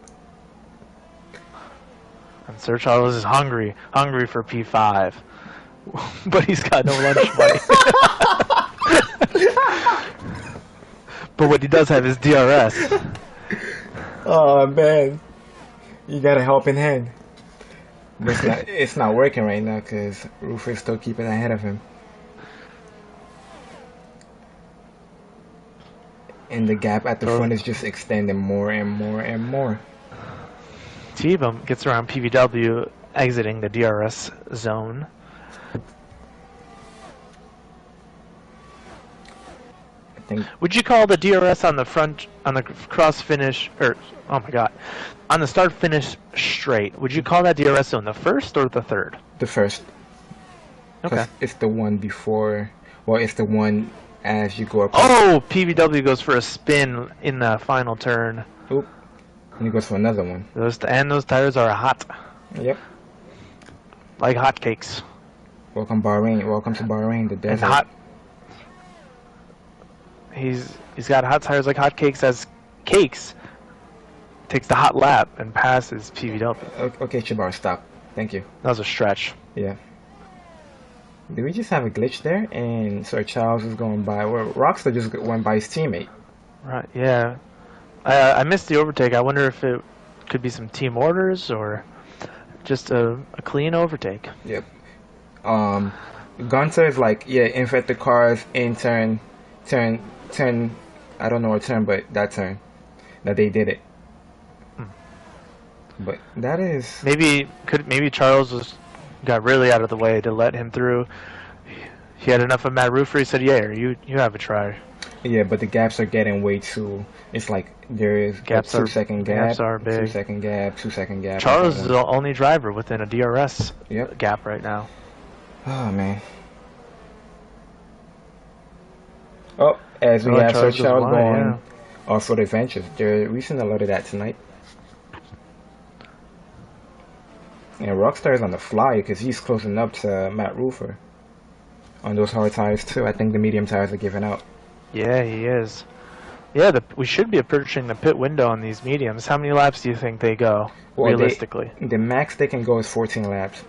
And Sir Charles is hungry for P5, but he's got no lunch money. But what he does have is DRS. Oh man, you got a helping hand. But it's not working right now because Roof is still keeping ahead of him. And the gap at the front is just extending more and more and more. T-Bum gets around PVW, exiting the DRS zone. Would you call the DRS on the front, on the cross finish, or, oh my god, on the start finish straight, would you call that DRS zone the first or the third? The first. Okay. It's the one before, well, it's the one as you go up. Oh, PVW goes for a spin in the final turn. Oop. And he goes for another one. Those tires are hot, Yep. like hotcakes. Welcome Bahrain. Welcome to Bahrain, the And desert. he's got hot tires like hotcakes as cakes. Takes the hot lap and passes PVW. Okay, Shabar, stop. Thank you. That was a stretch. Yeah. Did we just have a glitch there? And Sir Charles is going by. Well, Rockstar just went by his teammate. Right, yeah. I missed the overtake. I wonder if it could be some team orders or just a clean overtake. Yep. Gunter is like, yeah, infect the cars in turn. I don't know what turn, but that turn. That they did it. But that is... Maybe Charles got really out of the way to let him through. He had enough of Matt Roofer. He said, "Yeah, you have a try." Yeah, but the gaps are getting way too. It's like there is gaps a 2 second gap, gaps are big. 2 second gap, 2 second gap. Charles is the only driver within a DRS Yep. gap right now. Oh man. Oh, as we have Sir Charles going off-road adventures. We've seen a lot of that tonight. And Rockstar is on the fly because he's closing up to Matt Roofer on those hard tires too. I think the medium tires are giving out. Yeah, he is. Yeah, we should be approaching the pit window on these mediums. How many laps do you think they go, realistically? The max they can go is 14 laps.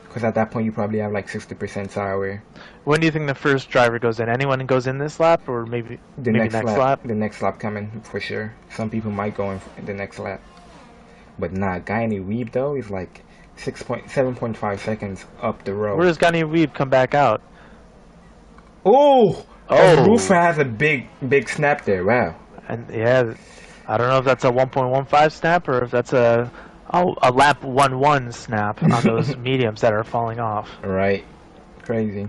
Because at that point you probably have like 60% tire wear. When do you think the first driver goes in? Anyone goes in this lap or maybe next lap? The next lap coming for sure. Some people might go in the next lap. But nah, Guyanese Weeb though is like 7.5 seconds up the road. Where does Guyanese Weeb come back out? Oh! Oh! Roofer has a big snap there. Wow. And yeah, I don't know if that's a 1.15 snap or if that's a lap 1-1 snap on those mediums that are falling off. Right. Crazy.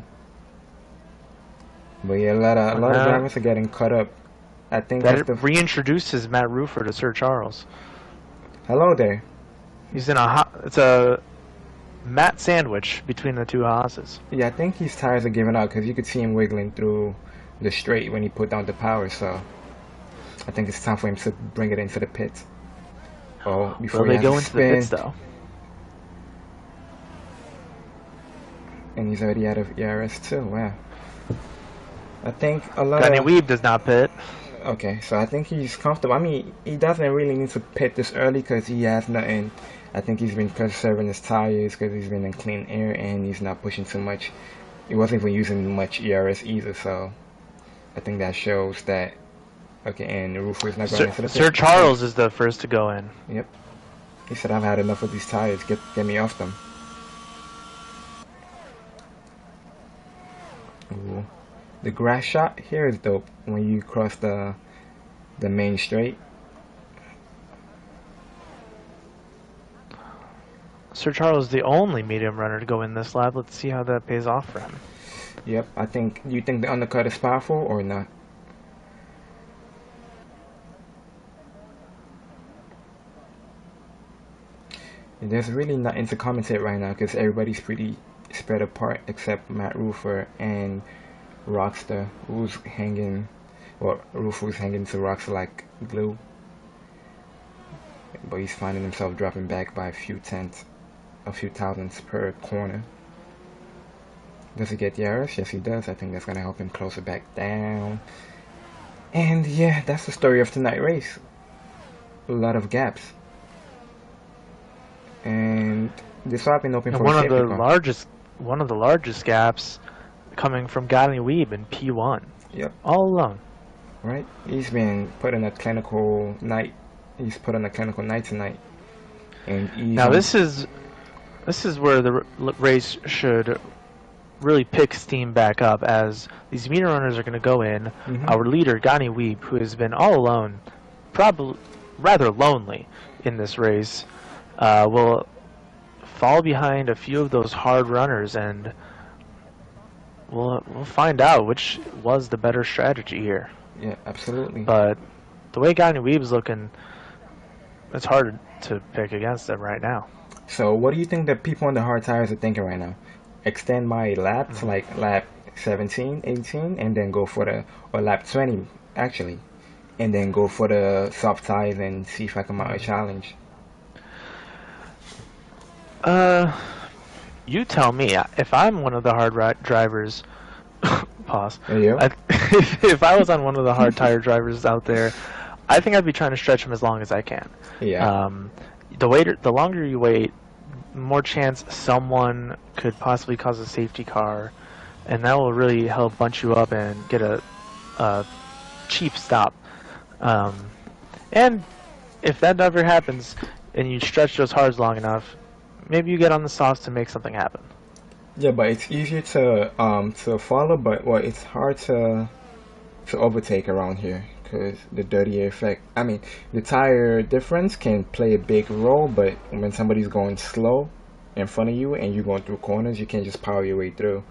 But yeah, a lot of drivers are getting caught up. I think that reintroduces Matt Roofer to Sir Charles. Hello there. He's in it's a Matt sandwich between the two Haas's. Yeah, I think his tires are giving out because you could see him wiggling through the straight when he put down the power. So I think it's time for him to bring it into the pits. Oh, before they go into the pits though. And he's already out of ERS too. Wow. I think a lot Guyanese Weeb does not pit. Okay, so I think he's comfortable. I mean, he doesn't really need to pit this early because he has nothing. I think he's been conserving his tires because he's been in clean air and he's not pushing too much. He wasn't even using much ERS either, so I think that shows that. Okay, and the Roofer is not going into the pit. Sir Charles is the first to go in. Yep. He said, "I've had enough of these tires. Get me off them." Ooh. The grass shot here is dope when you cross the main straight. Sir Charles is the only medium runner to go in this lap. Let's see how that pays off for him. Yep, I think. Do you think the undercut is powerful or not? There's really nothing to commentate right now because everybody's pretty spread apart except Matt Roofer and Rockstar, who's hanging. Well, Roofer's hanging to Rockstar like glue, but he's finding himself dropping back by a few thousandths per corner. Does he get the errors? Yes, he does. I think that's gonna help him close it back down. And yeah, that's the story of tonight's race. A lot of gaps. And this will been open for one of the largest gaps coming from Guyanese Weeb in P1. Yep. All alone. Right. He's been put in a clinical night. He's put on a clinical night tonight. And now this is where the race should really pick steam back up as these meter runners are going to go in. Our leader Guyanese Weeb, who has been all alone, probably rather lonely in this race, will fall behind a few of those hard runners, and we'll find out which was the better strategy here. Yeah, absolutely. But the way Guyanese Weeb's looking, it's hard to pick against them right now. So what do you think that people on the hard tires are thinking right now? Extend my lap to like lap 17, 18, and then go for or lap 20 actually, and then go for the soft tires and see if I can mount a challenge. You tell me. If I'm one of the hard drivers, pause. Yeah. If I was on one of the hard tire drivers out there, I think I'd be trying to stretch them as long as I can. Yeah. The longer you wait, more chance someone could possibly cause a safety car, and that will really help bunch you up and get a cheap stop. And if that never happens, and you stretch those hards long enough, maybe you get on the softs to make something happen. Yeah, but it's easier to follow, but well, it's hard to overtake around here because the dirty air effect. I mean, the tire difference can play a big role, but when somebody's going slow in front of you and you're going through corners, you can't just power your way through.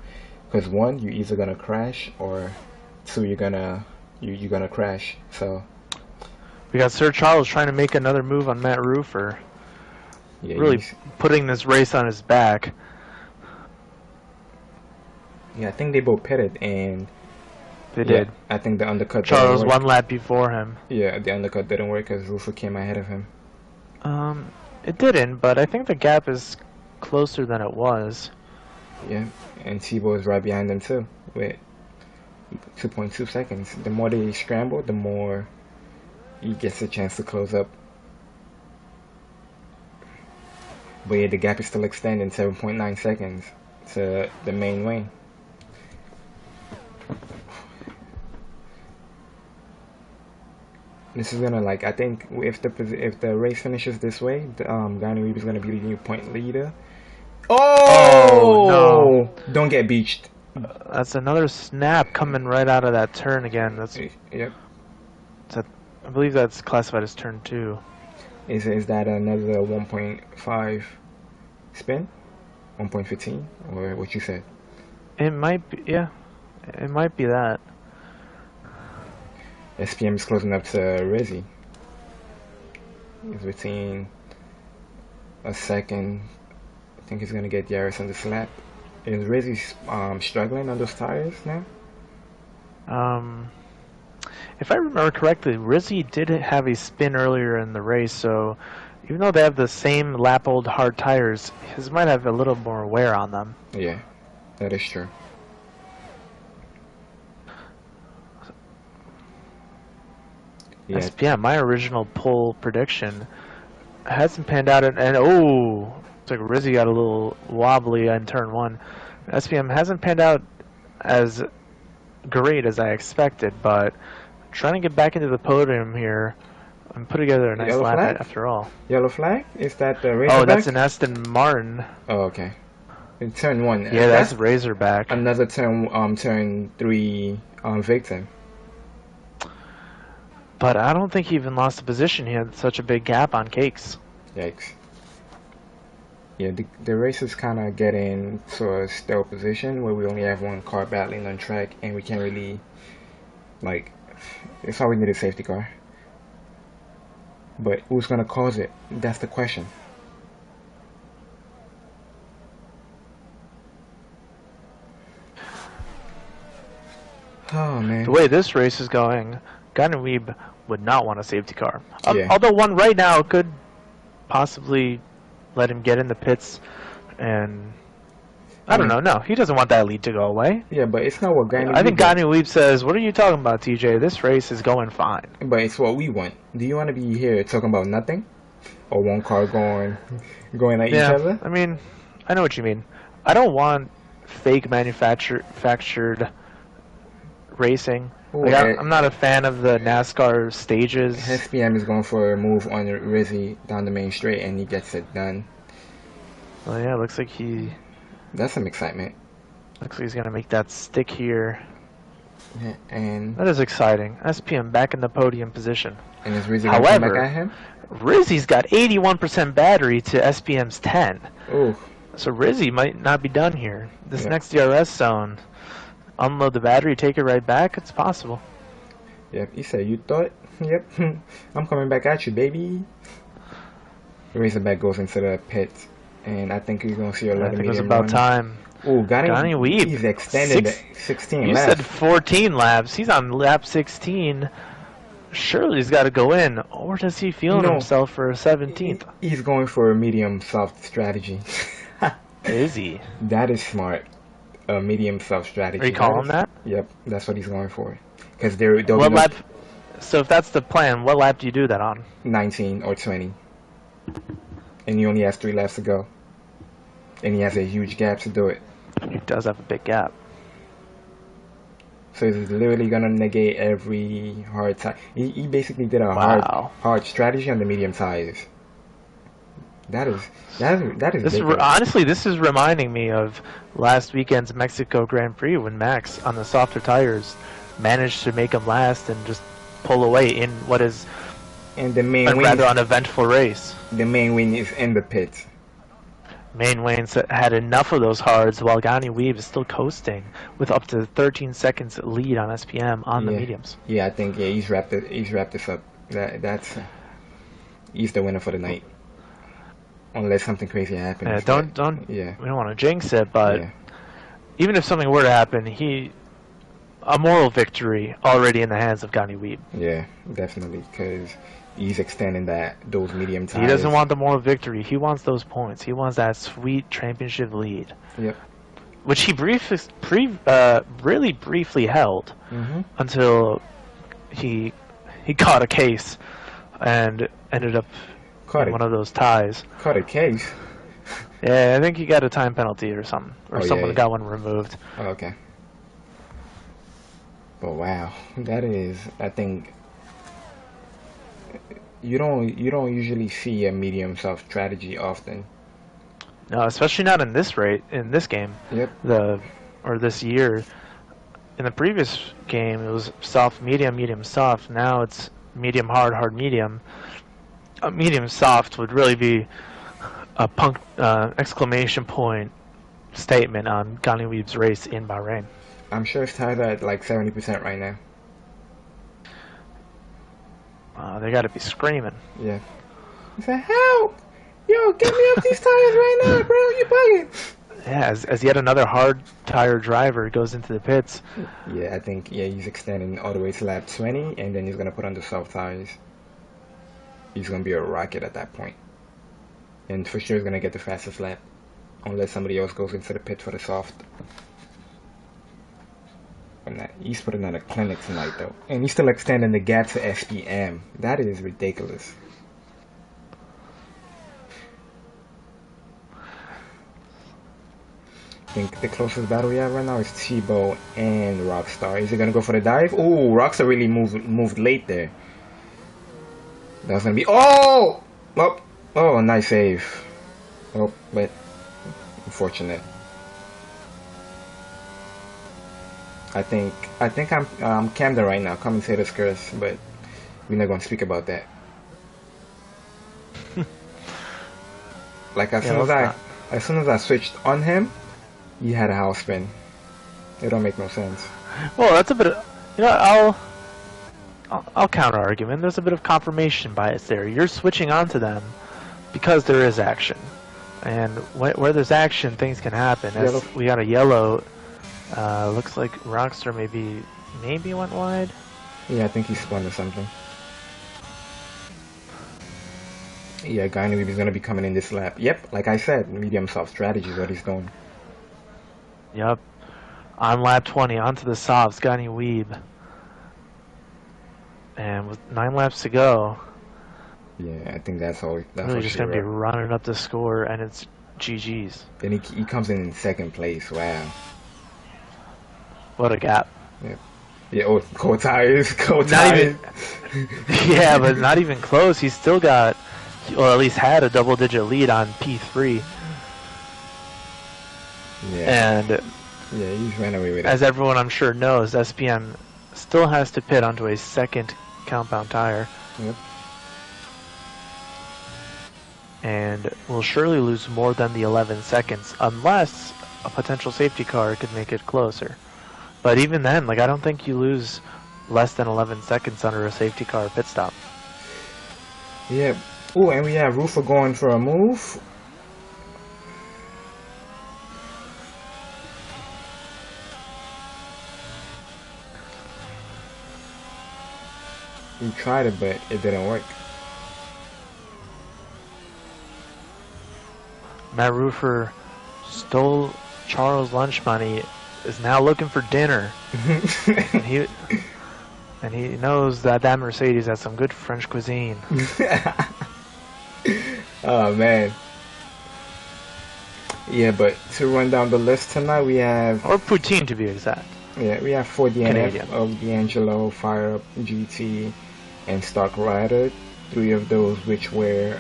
Because one, you're either gonna crash, or two, you're gonna crash. So we got Sir Charles trying to make another move on Matt Roofer. yeah, really putting this race on his back. Yeah, I think they both pitted, and they did. I think the undercut. Charles one lap before him. Yeah, the undercut didn't work because Roofer came ahead of him. It didn't, but I think the gap is closer than it was. Yeah, and Tebow is right behind them too, with 2.2 seconds. The more they scramble, the more he gets a chance to close up. But yeah, the gap is still extending 7.9 seconds to the main wing. This is gonna, like, I think if the race finishes this way, Gani Weeb is gonna be the new point leader. Oh no! Don't get beached. That's another snap coming right out of that turn again. That's yep. I believe that's classified as turn 2. Is that another 1.5 spin? 1.15, or what you said? It might be, yeah. It might be that. SPM is closing up to Rizzy. He's within a second. I think he's gonna get Yaris on the slap. Is Rizzy struggling on those tires now? If I remember correctly, Rizzy did have a spin earlier in the race, so even though they have the same lap-old hard tires, his might have a little more wear on them. Yeah, that is true. Yeah. SPM, my original poll prediction hasn't panned out, and oh, it's like Rizzy got a little wobbly on turn 1. SPM hasn't panned out as great as I expected, but trying to get back into the podium here and put together a nice lap after all. Yellow flag? Is that the Razorback? Oh, that's an Aston Martin. Oh, okay. In turn 1. Yeah, that's Razorback. Another turn 3 victim. But I don't think he even lost the position. He had such a big gap on Cakes. Yikes. Yeah, the race is kind of getting to a stale position where we only have one car battling on track, and we can't really, like, it's all we need a safety car. But who's gonna cause it? That's the question. Oh man. The way this race is going, Weeb would not want a safety car. Yeah. Although one right now could possibly let him get in the pits, and I don't know. No, he doesn't want that lead to go away. Yeah, but it's not what Gani. I think Gani Weeb says, "What are you talking about, TJ? This race is going fine." But it's what we want. Do you want to be here talking about nothing, or one car going at each other? I mean, I know what you mean. I don't want fake manufactured racing. Ooh, like, I'm not a fan of the NASCAR stages. SPM is going for a move on Rizzy down the main straight, and he gets it done. Well, yeah, it looks like he... That's some excitement. Looks like he's going to make that stick here. Yeah, and that is exciting. SPM back in the podium position. And is Rizzy going to come back at him? Rizzy's got 81% battery to SPM's 10. Ooh. So Rizzy might not be done here. This next DRS zone... Unload the battery, take it right back. It's possible. Yep, he said, you thought? Yep, I'm coming back at you, baby. The Razorback goes into the pit, and I think he's going to see 11 I think it was about time. Ooh, Gani Weeb. He's extended 16 laps. You said 14 laps. He's on lap 16. surely he's got to go in, or does he feel No, himself for a 17th? he's going for a medium soft strategy. Is he? That is smart. A medium soft Are you strategy. That calling is. that? Yep, that's what he's going for. Because there'll be What no lap? So if that's the plan, what lap do you do that on? 19 or 20, and he only has 3 laps to go, and he has a huge gap to do it. He does have a big gap. So he's literally gonna negate every hard tire. He basically did a Wow. hard strategy on the medium tires. That is This is ridiculous. honestly, this is reminding me of last weekend's Mexico Grand Prix when Max on the softer tires managed to make him last and just pull away in what is And the a rather uneventful race. the main win is in the pit. Main Wayne's had enough of those hards while Gani Weeb is still coasting with up to 13 seconds lead on SPM on the mediums. Yeah, I think he's wrapped this up. He's the winner for the night. Unless something crazy happens. We don't want to jinx it, but Yeah. even if something were to happen, a moral victory already in the hands of Gani Weeb. Yeah, definitely, because he's extending those medium tires. He doesn't want the moral victory. He wants those points. He wants that sweet championship lead. Yep. Which he really briefly held until he caught a case and ended up in one of those ties. Caught a case? Yeah, I think he got a time penalty or something, or someone yeah. got one removed. Oh, okay. But wow, that is, I think, you don't usually see a medium soft strategy often. No, especially not in this game. Yep. This year. In the previous game, it was soft, medium, medium, soft. Now it's medium, hard, hard, medium. Medium soft would really be a exclamation point statement on Gani Weeb's race in Bahrain. I'm sure his tires are at like 70% right now. They got to be screaming. Yeah. He said, "Help! Yo, get me up these tires right now, bro! You bugging!" Yeah, as yet another hard tire driver goes into the pits. Yeah, I think he's extending all the way to lap 20, and then he's gonna put on the soft tires. He's gonna be a rocket at that point, and for sure he's gonna get the fastest lap, unless somebody else goes into the pit for the soft. He's putting on a clinic tonight, though, and he's still extending the gap to SPM. That is ridiculous. I think the closest battle we have right now is Tebow and Rockstar. Is he gonna go for the dive? Ooh, Rockstar really moved late there. That was gonna be oh, nice save. Oh, but unfortunate. I think I'm Camden right now, commentator's curse, but we're not gonna speak about that. Like as soon as I switched on him, he had a house spin. It don't make no sense. Well, that's a bit of, I'll counter argument. There's a bit of confirmation bias there. You're switching onto them because there is action, and where there's action, things can happen. As we got a yellow. Looks like Rockstar maybe went wide. Yeah, I think he spun or something. Yeah, Gani Weeb is gonna be coming in this lap. Yep, like I said, medium soft strategy is what he's doing. Yep. On lap 20, onto the softs, Gani Weeb. And with 9 laps to go. Yeah, I think that's all. That's really just gonna be running up the score, and it's GG's. Then he comes in second place. Wow. What a gap. Yeah. Yeah, cold tires. Yeah, but not even close. He's still got, or at least had, a double-digit lead on P3. Yeah. And yeah, he's ran away with it. As everyone I'm sure knows, SPM still has to pit onto a second compound tire. Yep. And will surely lose more than the 11 seconds unless a potential safety car could make it closer. But even then, I don't think you lose less than 11 seconds under a safety car pit stop. Yeah. Oh, and we have Rufa going for a move. He tried it, but it didn't work. Matt Roofer stole Charles' lunch money, is now looking for dinner. and he knows that that Mercedes has some good French cuisine. Oh man. Yeah, but to run down the list tonight, we have, Or poutine, to be exact. yeah, we have 4 DNF Canadian. of D'Angelo, Fire Up GT, and Stock Rider. 3 of those which were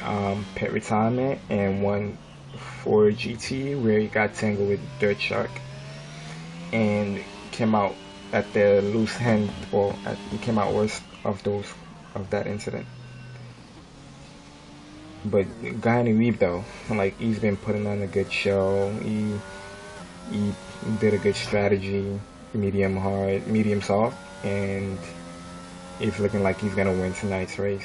pit retirement, and 1 for GT where he got tangled with Dirt Shark and came out at the loose end, or he came out worse of that incident. But Guy Weave though, like he's been putting on a good show. He did a good strategy, medium hard, medium soft, and it's looking like he's gonna win tonight's race.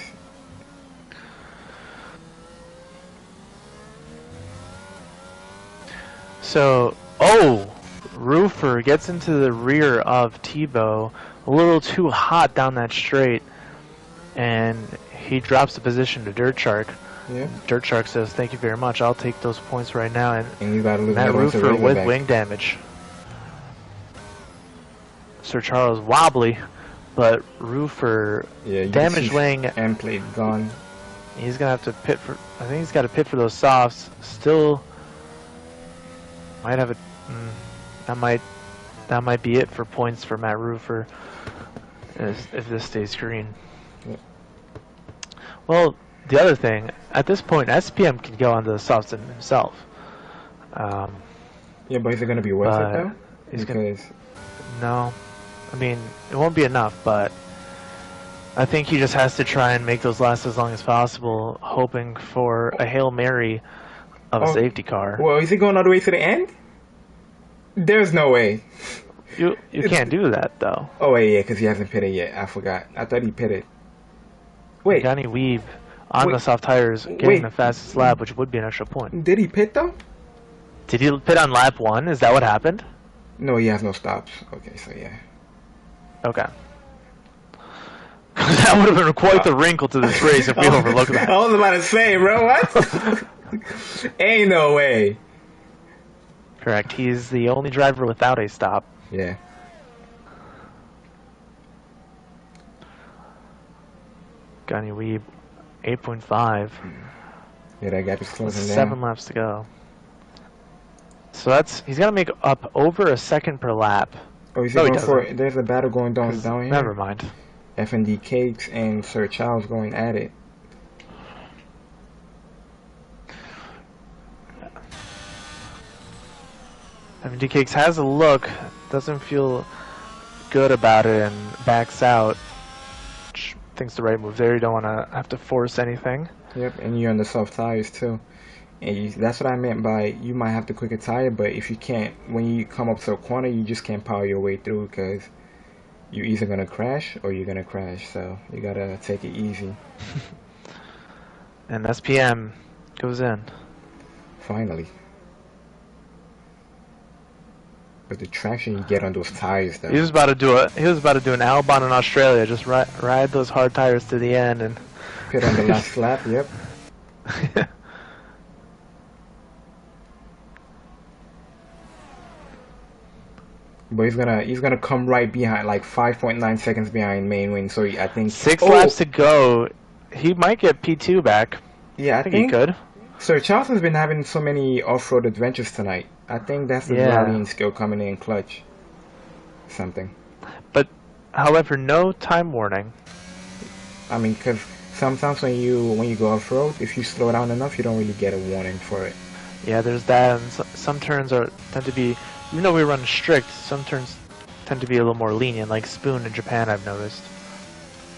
So, Roofer gets into the rear of Tebow, a little too hot down that straight, and he drops the position to Dirt Shark. Yeah. Dirt Shark says, "Thank you very much. I'll take those points right now." And he's got to lose Matt Roofer with wing damage. Sir Charles wobbly, but Roofer damaged wing. End plate gone. He's gonna have to pit for. I think he's got to pit for those softs. Still, might have a. That might be it for points for Matt Roofer, if this stays green. Yeah. Well, the other thing, at this point, SPM can go onto the softs himself. Yeah, but is it going to be worth it though? Because no, I mean it won't be enough, but I think he just has to try and make those last as long as possible, hoping for a Hail Mary of a safety car. Well, is he going all the way to the end? There's no way. You can't do that though. Oh wait, yeah, because he hasn't pitted yet. I forgot. I thought he pitted. Wait. Johnny Weeb on the soft tires, getting the fastest lap, which would be an extra point. Did he pit though? Did he pit on lap 1? Is that what happened? No, he has no stops. Okay, so yeah. Okay. That would have been quite the wrinkle to this race if we overlooked that. I was about to say, bro, what? Ain't no way. Correct. He's the only driver without a stop. Yeah. Gunny Weeb, 8.5. Yeah, that gap is closing down. 7 laps to go. So he's gonna make up over a second per lap. Oh, he's going for it. There's a battle going down here. Never mind. F&D Cakes and Sir Charles going at it. F&D Cakes has a look, doesn't feel good about it, and backs out. Which I think's the right move there. You don't want to have to force anything. Yep, and you're on the soft tires too. And that's what I meant by you might have to quick a tire, but if you can't, when you come up to a corner, you just can't power your way through because you're either going to crash or you're going to crash. So you got to take it easy. And SPM goes in. Finally. But the traction you get on those tires, though. He was about to do an Albon in Australia. Just ride those hard tires to the end and pit on the last lap. Yep. But he's gonna come right behind, like 5.9 seconds behind main win. So I think 6 laps to go. He might get P2 back. Yeah, I think he could. Sir Charles has been having so many off-road adventures tonight. I think that's the rallying skill coming in clutch. Something. But, however, no time warning. I mean, because sometimes when you go off-road, if you slow down enough, you don't really get a warning for it. Yeah, there's that, and some turns tend to be, even though we run strict, some turns tend to be a little more lenient, like Spoon in Japan, I've noticed.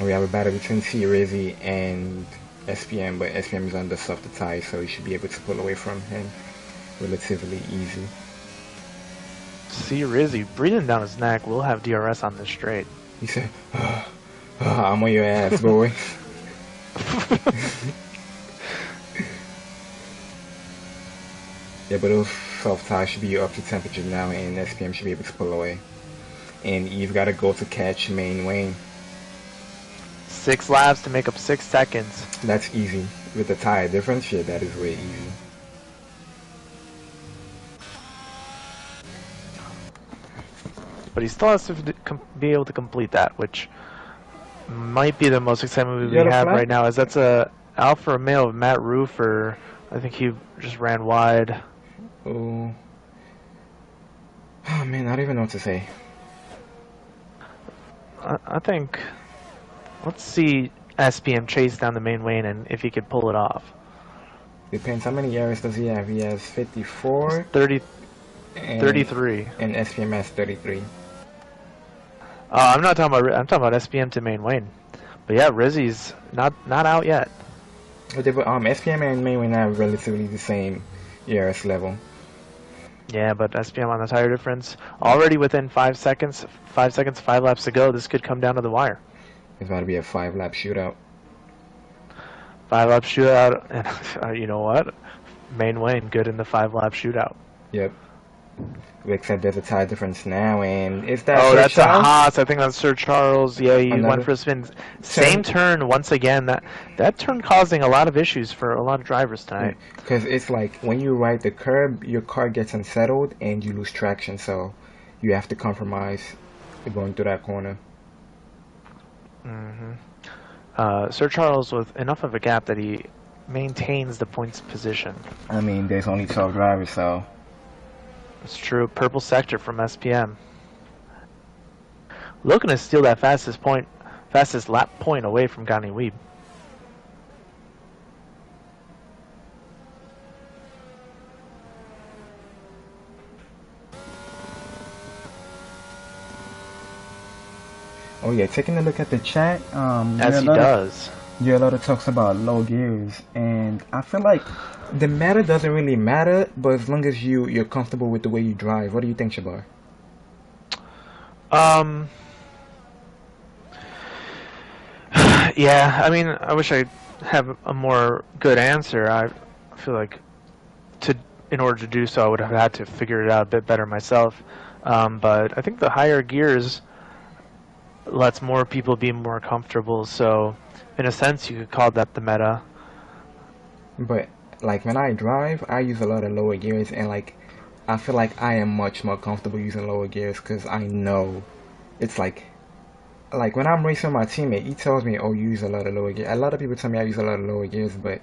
We have a battle between Rizzi and SPM, but SPM is on the softer tire, so you should be able to pull away from him relatively easy. Rizzi breathing down his neck. We'll have DRS on this straight. He said, I'm on your ass, boy. Yeah, but those soft tires should be up to temperature now, and SPM should be able to pull away. And you've got to go to catch main Wayne. 6 laps to make up 6 seconds. That's easy. With the tire difference, shit, that is way easy. But he still has to be able to complete that, which might be the most exciting movie we Yellow have flag? right now. As that's a Alfa Romeo of Matt Roofer. I think he just ran wide. Oh. Oh man, I don't even know what to say. I think, let's see SPM chase down the main lane and if he could pull it off. Depends how many errors does he have. He has 54 30, and 33. and SPM has 33. I'm not talking about. I'm talking about SPM to main lane. But yeah, Rizzy's not out yet. But SPM and Maywin have relatively the same ERS level. Yeah, but SPM on the tire difference already within 5 seconds. 5 seconds, 5 laps to go. This could come down to the wire. It's about to be a 5-lap shootout. 5-lap shootout, and you know what? Main lane good in the 5-lap shootout. Yep. Except there's a tire difference now, and is that? Oh, Sir that's Charles? a Haas. I think that's Sir Charles. Yeah, he Another went for a spin. Same turn once again. That turn causing a lot of issues for a lot of drivers tonight. Because it's like when you ride the curb, your car gets unsettled and you lose traction, so you have to compromise going through that corner. Sir Charles with enough of a gap that he maintains the points position. I mean, there's only 12 drivers, so. It's true. Purple sector from SPM. Looking to steal that fastest lap point away from Gani Weeb. Oh yeah, taking a look at the chat. As he does. Yeah, a lot of talks about low gears, and I feel like the matter doesn't really matter, but as long as you're comfortable with the way you drive. What do you think, Shabar? Yeah, I mean, I wish I have a more good answer. I feel like in order to do so, I would have had to figure it out a bit better myself. But I think the higher gears lets more people be more comfortable. So, in a sense, you could call that the meta. But like when I drive, I use a lot of lower gears, and like I feel like I am much more comfortable using lower gears because I know it's like when I'm racing with my teammate, he tells me, "Oh, you use a lot of lower gears." A lot of people tell me I use a lot of lower gears, but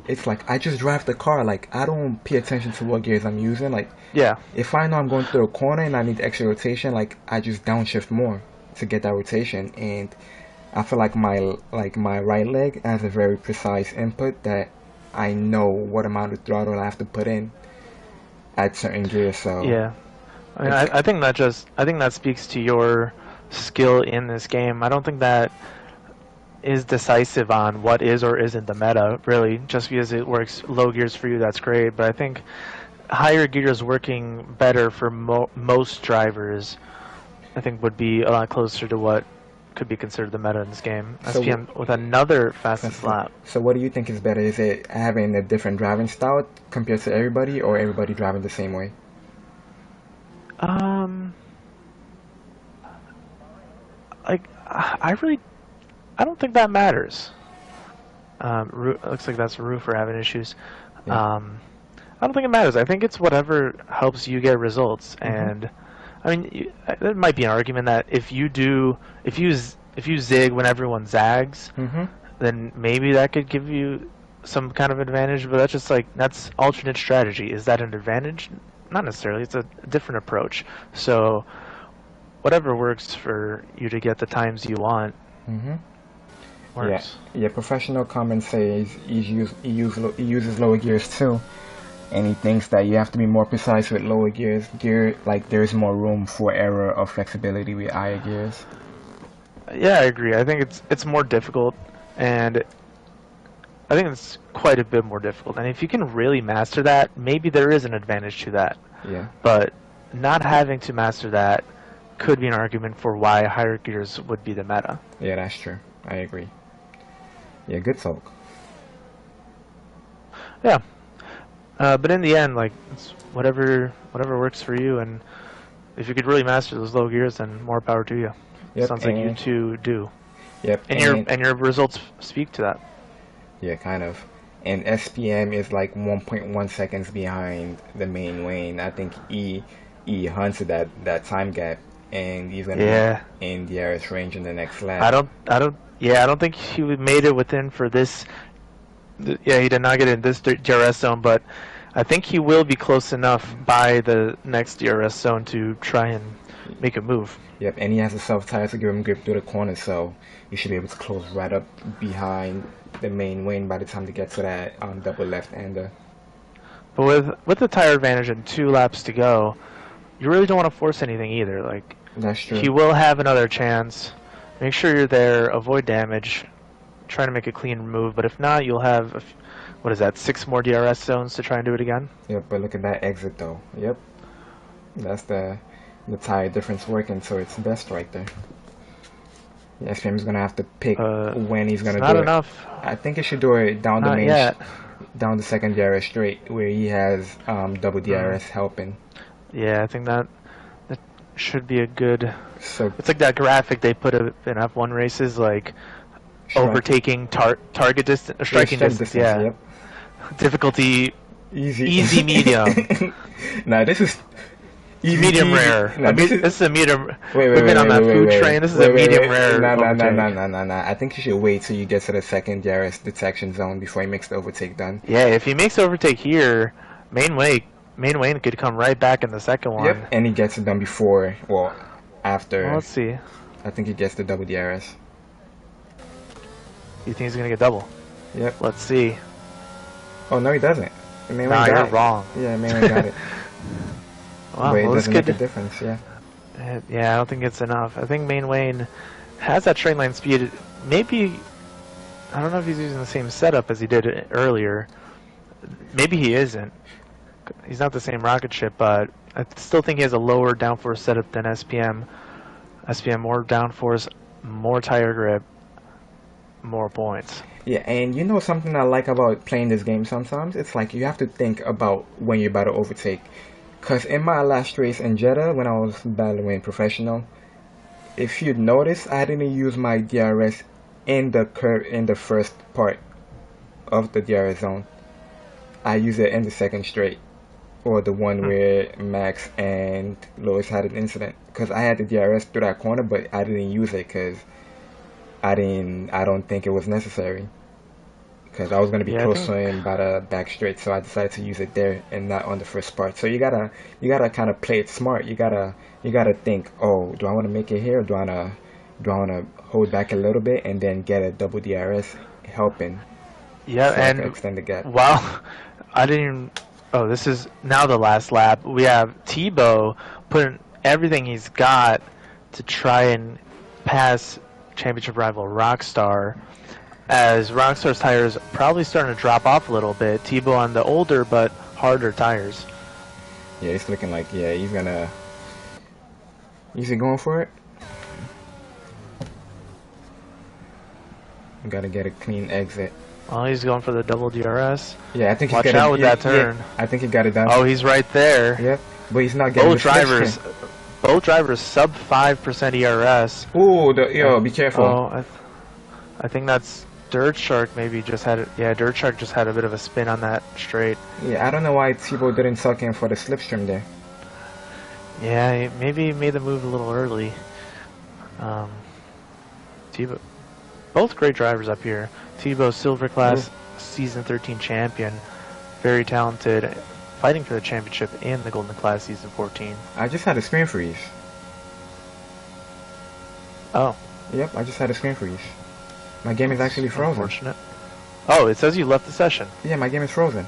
it's like I just drive the car. Like I don't pay attention to what gears I'm using. Like Yeah. if I know I'm going through a corner and I need extra rotation, like I just downshift more to get that rotation. And I feel like my right leg has a very precise input that I know what amount of throttle I have to put in at certain gears. So Yeah. I mean, I think that speaks to your skill in this game. I don't think that is decisive on what is or isn't the meta, really. Just because it works low gears for you, that's great. But I think higher gears working better for most drivers, I think would be a lot closer to what could be considered the meta in this game. So SPM with another fastest lap. So what do you think is better? Is it having a different driving style compared to everybody, or everybody driving the same way? Like, I don't think that matters. Looks like that's Roofer having issues. Yeah. I don't think it matters. I think it's whatever helps you get results. And I mean, there might be an argument that if you zig when everyone zags, then maybe that could give you some kind of advantage. But that's just like that's alternate strategy. Is that an advantage? Not necessarily. It's a different approach. So whatever works for you to get the times you want. Works. Yeah. Professional comment says he uses lower gears too, and he thinks that you have to be more precise with lower gears. Like there's more room for error or flexibility with higher gears. Yeah, I agree. I think it's more difficult, and I think it's quite a bit more difficult. And if you can really master that, maybe there is an advantage to that. Yeah. But not having to master that could be an argument for why higher gears would be the meta. Yeah, that's true. I agree. Yeah, good talk. Yeah. But in the end, like, it's whatever works for you, and if you could really master those low gears, then more power to you. Yep, Sounds like you two do. Yep, And your results speak to that. yeah, kind of. And SPM is like 1.1 seconds behind the main lane. I think E hunts that time gap, and he's gonna be Yeah. in the DRS range in the next lap. I don't think he made it within for this. Yeah, he did not get in this DRS zone, but I think he will be close enough by the next DRS zone to try and make a move. Yep, and he has a self tire to give him grip through the corner, so he should be able to close right up behind the main lane by the time they get to that double left-hander. But with the tire advantage and 2 laps to go, you really don't want to force anything either. Like, That's true. he will have another chance. Make sure you're there, avoid damage, try to make a clean move. But if not, you'll have, what is that, 6 more DRS zones to try and do it again? Yep, but look at that exit though. Yep, that's the tire difference working, so it's best right there. Yeah, SPM is gonna have to pick when he's gonna do not it. enough. I think he should do it down the Not main, yet. down the second DRS straight, where he has double DRS helping. Yeah, I think that should be a good. So It's like that graphic they put in F1 races, like overtaking target distance, striking distance. Yeah. Yep. Difficulty Easy. medium. Nah, this is easy Medium peasy. rare. Nah, this is a medium. Wait, We've been on that food train. This is a medium rare. Nah. I think you should wait till you get to the second DRS detection zone before he makes the overtake done. Yeah, if he makes the overtake here, main Wayne could come right back in the second one. Yep, and he gets it done before, well, after. Well, let's see. I think he gets the double DRS. You think he's gonna get double? Yep. Let's see. Oh no, he doesn't. Nah, you're wrong. Yeah, Mainway got it. Wow, But it well, doesn't make a difference. Yeah. Yeah, I don't think it's enough. I think Main Wayne has that train line speed. Maybe, I don't know if he's using the same setup as he did earlier. Maybe he isn't. He's not the same rocket ship, but I still think he has a lower downforce setup than SPM. SPM, more downforce, more tire grip, more points. Yeah, and you know something I like about playing this game sometimes? It's like you have to think about when you're about to overtake. Because in my last race in Jeddah, when I was battling professional, if you'd notice, I didn't use my DRS in the curve in the first part of the DRS zone. I use it in the second straight, or the one where Max and Lois had an incident. Because I had the DRS through that corner, but I didn't use it because I don't think it was necessary. Because I was gonna be close to him by the back straight, so I decided to use it there and not on the first part. So you gotta kind of play it smart. You gotta think, oh, do I want to make it here? Or do I want to hold back a little bit and then get a double DRS helping? Yeah, so and I can extend the gap. Wow, I didn't even. Oh, this is now the last lap. We have Tebow putting everything he's got to try and pass championship rival Rockstar. As Rockstar's tires probably starting to drop off a little bit. Tebow on the older but harder tires. Yeah, it's looking like he's gonna. Is he going for it? Gotta get a clean exit. Oh, he's going for the double DRS. Yeah, I think Watch he's out with that turn. Yeah, I think he got it done. Oh, he's right there. Yep, but he's not getting both drivers sub 5% ERS. Ooh, be careful. Oh, I think that's Dirt Shark. Maybe just had it. Yeah, Dirt Shark just had a bit of a spin on that straight. Yeah, I don't know why Tebow didn't suck in for the slipstream there. Yeah, maybe he made the move a little early. Tebow, both great drivers up here. Tebow, Silver Class Season 13 champion, very talented, fighting for the championship in the Golden Class Season 14. I just had a screen freeze. Oh. Yep, I just had a screen freeze. My game is actually frozen. Unfortunate. Oh, it says you left the session. Yeah, my game is frozen.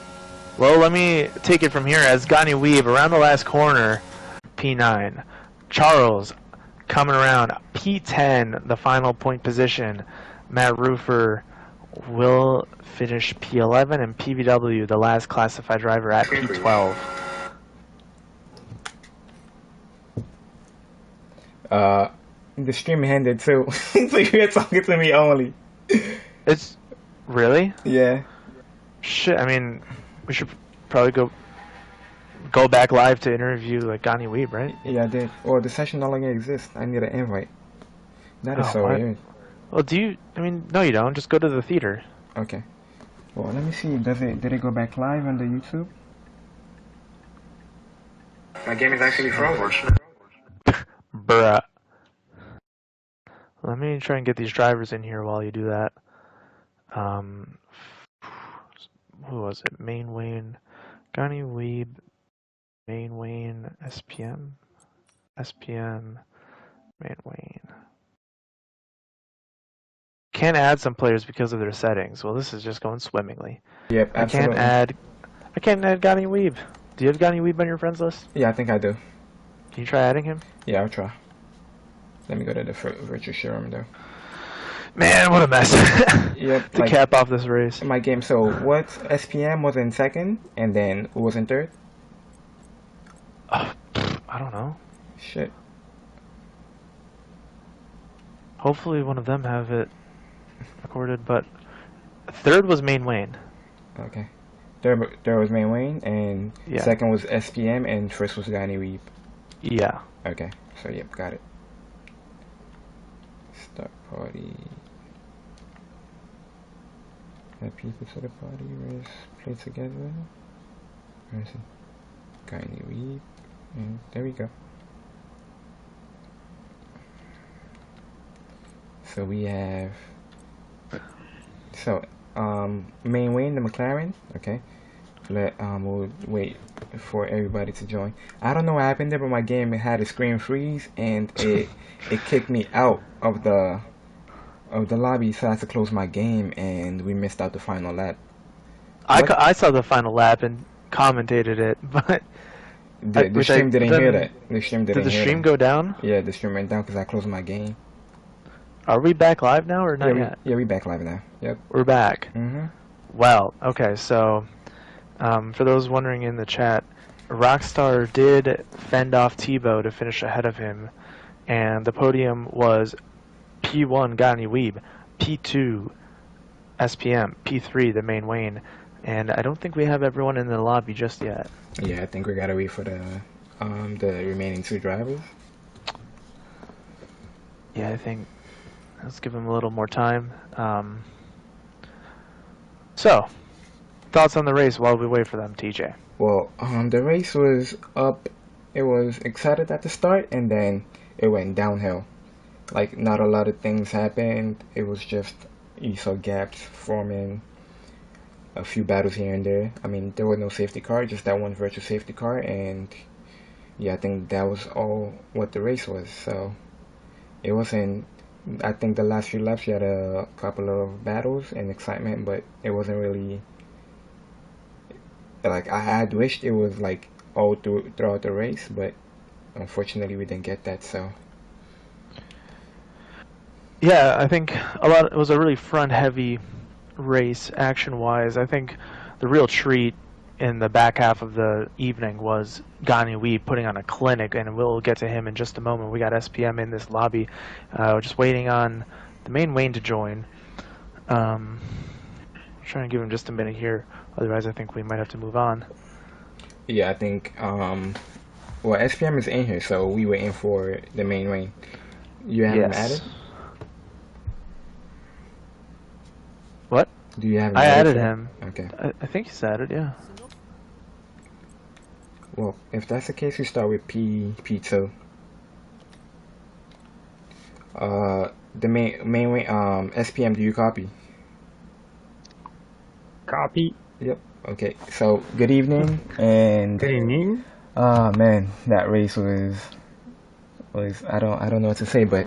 Well, let me take it from here as Gani Weave around the last corner, P9. Charles coming around, P10, the final point position. Matt Roofer will finish P11 and PVW, the last classified driver, at P12. The stream ended too, so you're talking to me only. It's really? Yeah. Shit, I mean, we should probably go back live to interview like Gani Weeb, right? Yeah, I did. Or the session no longer exists. I need an invite. That is so weird. Well, do you? I mean, no, you don't. Just go to the theater. Okay. Well, let me see. Did it go back live on the YouTube? My game is actually frozen. Bruh. Let me try and get these drivers in here while you do that. Um, who was it? Main Wayne, Gunny Weeb, Main Wayne, SPM, SPM, Main Wayne. Can't add some players because of their settings. Well, this is just going swimmingly. Yep, I can't absolutely. add. I can't add Gunny Weeb. Do you have Gunny Weeb on your friends list? Yeah, I think I do. Can you try adding him? Yeah, I'll try. Let me go to the virtual showroom though. Man, what a mess. Yep, To cap off this race. my game. So what? SPM was in second, and then who was in third? I don't know. Shit. Hopefully one of them have it recorded, but third was Main Wayne. Okay. There was Main Wayne, and Yeah. second was SPM, and first was Gani Weeb. Yeah. Okay. So yep, got it. Start party. Let people to the party. Race play together. Where is it? Gani Weeb, and there we go. So we have. So Main Wayne, the McLaren. Okay. We'll wait for everybody to join. I don't know what happened there, but my game had a screen freeze and it kicked me out of the lobby, so I had to close my game, and we missed out the final lap. I saw the final lap and commentated it, but The stream didn't hear that. The stream didn't did the hear stream that. go down? Yeah, the stream went down because I closed my game. Are we back live now or not yet? Yeah, we back live now. Yep. We're back. Mhm. Well, okay, so for those wondering in the chat, Rockstar did fend off Tebow to finish ahead of him, and the podium was P1 Gani Weeb, P2 SPM, P3 the Main Wayne, and I don't think we have everyone in the lobby just yet. Yeah, I think we gotta wait for the remaining two drivers. Yeah, I think let's give them a little more time. So, thoughts on the race while we wait for them, TJ? Well, the race was up. It was excited at the start, and then it went downhill. Like, not a lot of things happened. It was just, you saw gaps forming, a few battles here and there. I mean, there was no safety car, just that one virtual safety car, and yeah, I think that was all what the race was. So it wasn't. I think the last few laps you had a couple of battles and excitement, but it wasn't really like I had wished it was like all throughout the race, but unfortunately we didn't get that. So Yeah, I think it was a really front-heavy race action-wise. I think the real treat in the back half of the evening was Gani Weeb putting on a clinic, and we'll get to him in just a moment. We got SPM in this lobby. We're just waiting on the Main Wayne to join. Trying to give him just a minute here, otherwise I think we might have to move on. yeah, I think well, SPM is in here, so we waiting for the Main Wayne. You have him added? What? Do you have him I added yet? him. Okay. I think he's added, yeah. Well, if that's the case, we start with P2. The main way, SPM, do you copy? Copy. Yep. Okay. So good evening, and Good evening. man, that race was I don't know what to say, but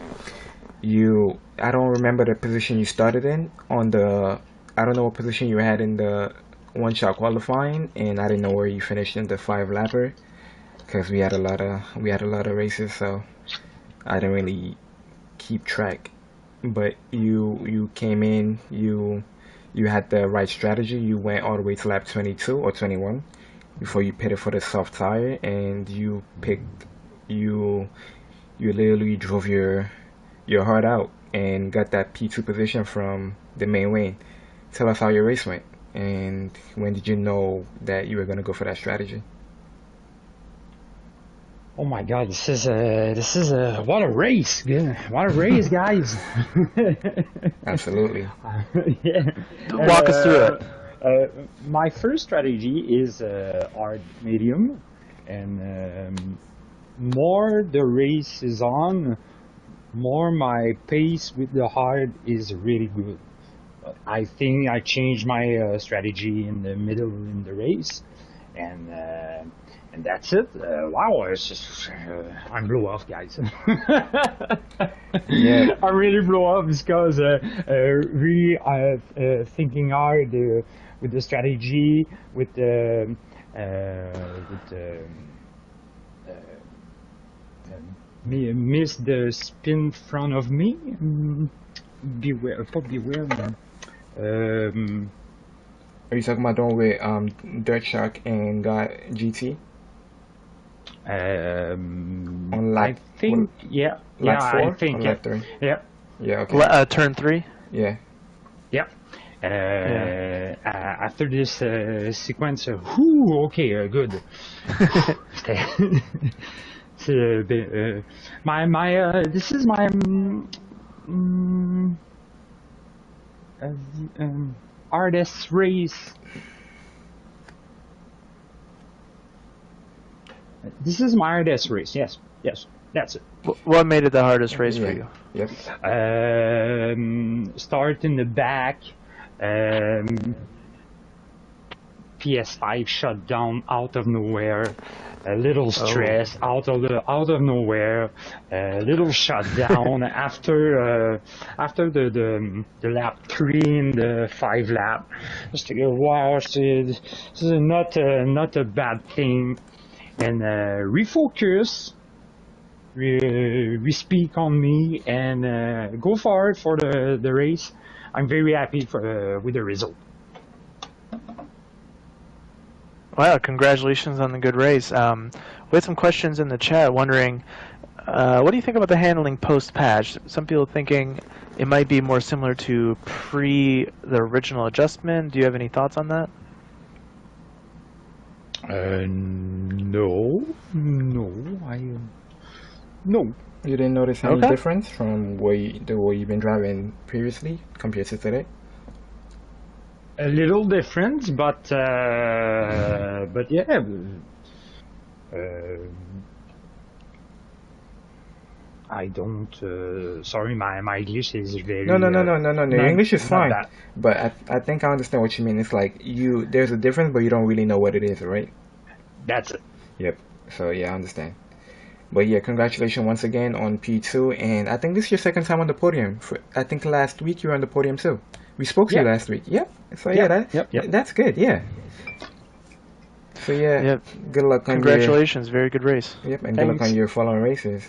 I don't remember the position you started in on the I don't know what position you had in the one shot qualifying, and I didn't know where you finished in the 5 lapper because we had a lot of races, so I didn't really keep track. But you came in, you had the right strategy. You went all the way to lap 22 or 21 before you pitted for the soft tire, and you literally drove your heart out and got that P2 position from the Main Wayne. Tell us how your race went, and when did you know that you were gonna go for that strategy? Oh my God, this is a what a race! Yeah, what a race, guys! Absolutely. Yeah, and Walk us through it. my first strategy is hard medium, and more the race is on, more my pace with the hard is really good. I think I changed my strategy in the middle in the race, and that's it. Wow, it's just I'm blow off, guys. Yeah. I really blow off because really thinking hard with the strategy with the miss the spin front of me. Beware, not beware, man. Are you talking about the one with Dirt Shark and got GT on I lap think, yeah, lap I four or think, yeah, lap three? yeah, Yeah. Okay. Turn 3. Yeah. yeah. Yeah. After this sequence, whoo, okay, good. Okay. It's a bit, this is my um, hardest race. This is my hardest race. Yes, yes, that's it. What made it the hardest race for Yeah. you? Yep. Start in the back. Um, PS5 shut down out of nowhere. A little stress out of nowhere. A little shutdown after the lap 3 and the 5 lap. Just to go, wow, this is not a bad thing. And refocus, re-speak on me, and go forward for the race. I'm very happy with the result. Wow, congratulations on the good race. We had some questions in the chat wondering, what do you think about the handling post-patch? Some people thinking it might be more similar to the original adjustment. Do you have any thoughts on that? No, no. You didn't notice any Okay. difference from the way you've been driving previously compared to today? A little different, but yeah. I don't. Sorry, my English is very. No. Your English is Not fine, that. but I think I understand what you mean. It's like there's a difference, but you don't really know what it is, right? That's it. Yep. So yeah, I understand. But yeah, congratulations once again on P2, and I think this is your second time on the podium. I think last week you were on the podium too. We spoke to you Yep. last week. Yep. So yeah, Yep. Yep. that's good. Yeah. So yeah, Yep. good luck on Congratulations. Very good race. Yep, and good luck Thanks. on your following races.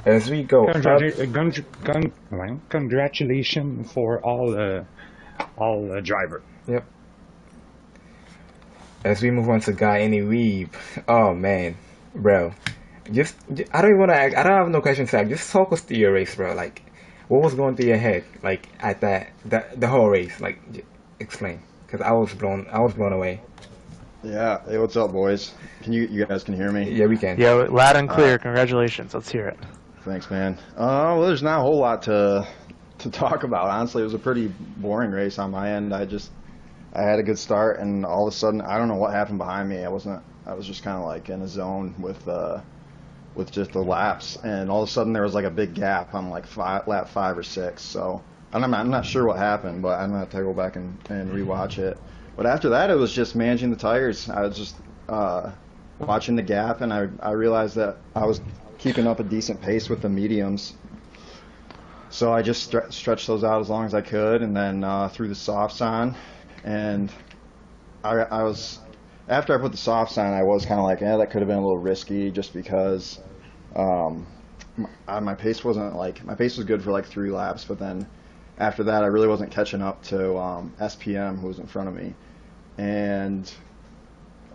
As we go up, Congratulations for all driver. yep. As we move on to Guy Any Weeb. Oh man, bro. I don't even want to ask. I don't have no questions to ask. Just talk us through your race, bro. Like, what was going through your head, like at the whole race? Like, explain, because I was blown away. Yeah. Hey, what's up, boys? You guys can hear me? Yeah, we can. Yeah, loud and clear. Congratulations. Let's hear it. Thanks, man. Well, there's not a whole lot to talk about. Honestly, it was a pretty boring race on my end. I had a good start, and all of a sudden, I don't know what happened behind me. I was just kind of like in a zone with just the laps, and all of a sudden there was like a big gap on like lap 5 or 6. So I'm not sure what happened, but I'm gonna have to go back and rewatch it. But after that, it was just managing the tires. I was just watching the gap, and I realized that I was keeping up a decent pace with the mediums. So I just stretched those out as long as I could, and then threw the softs on. And I was, after I put the softs on, I was kind of like, that could have been a little risky, just because my pace wasn't my pace was good for like 3 laps, but then after that, I really wasn't catching up to SPM, who was in front of me. And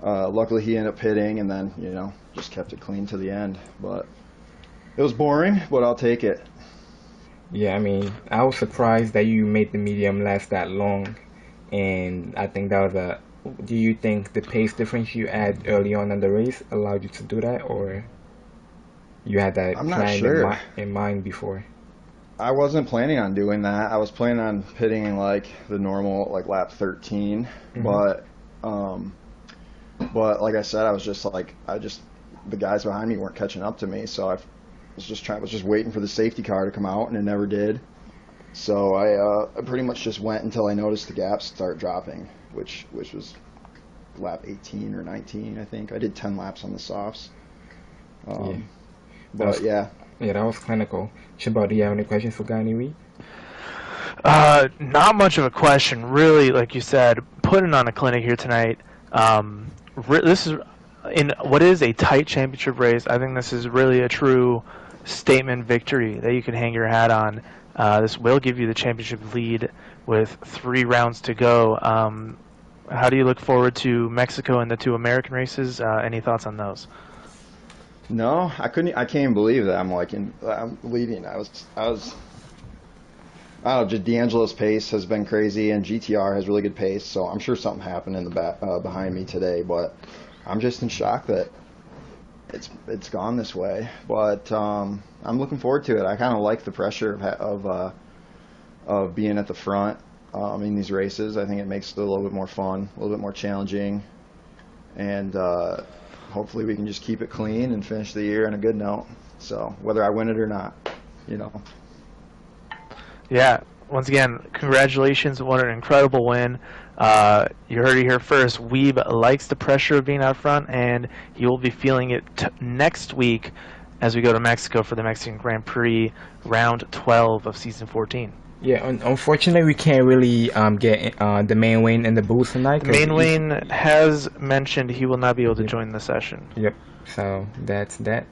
luckily he ended up pitting, and then just kept it clean to the end. But it was boring, but I'll take it. Yeah, I mean, I was surprised that you made the medium last that long, and I think that was Do you think the pace difference you had early on in the race allowed you to do that, or? you had that I'm not planned sure. in mind before? I wasn't planning on doing that. I was planning on hitting in like the normal like lap 13, Hmm. um, but like I said, I was just like the guys behind me weren't catching up to me, so was just waiting for the safety car to come out, and it never did. So I pretty much just went until I noticed the gaps start dropping, which was lap 18 or 19, I think. I did 10 laps on the softs. Yeah, Um, that was but yeah, yeah, that was clinical. Chabot, do you have any questions for Guy Week? Not much of a question, really. Like you said, putting on a clinic here tonight. This is in what is a tight championship race. I think this is really a true statement victory that you can hang your hat on. This will give you the championship lead with 3 rounds to go. How do you look forward to Mexico and the 2 American races? Any thoughts on those? no, I couldn't. I can't even believe that I'm leading. I don't know, just D'Angelo's pace has been crazy, and GTR has really good pace. So I'm sure something happened in the back behind me today, but I'm just in shock that it's gone this way. But I'm looking forward to it. I kind of like the pressure of being at the front in these races. I think it makes it a little bit more fun, a little bit more challenging, and hopefully we can just keep it clean and finish the year on a good note. So whether I win it or not, you know. Yeah, once again, congratulations. What an incredible win. You heard it here first. Weeb likes the pressure of being out front, and he will be feeling it next week as we go to Mexico for the Mexican Grand Prix, round 12 of season 14. Yeah, unfortunately, we can't really get the main win in the booth tonight. The main Wayne has mentioned he will not be able to join the session. Yep. So that's that.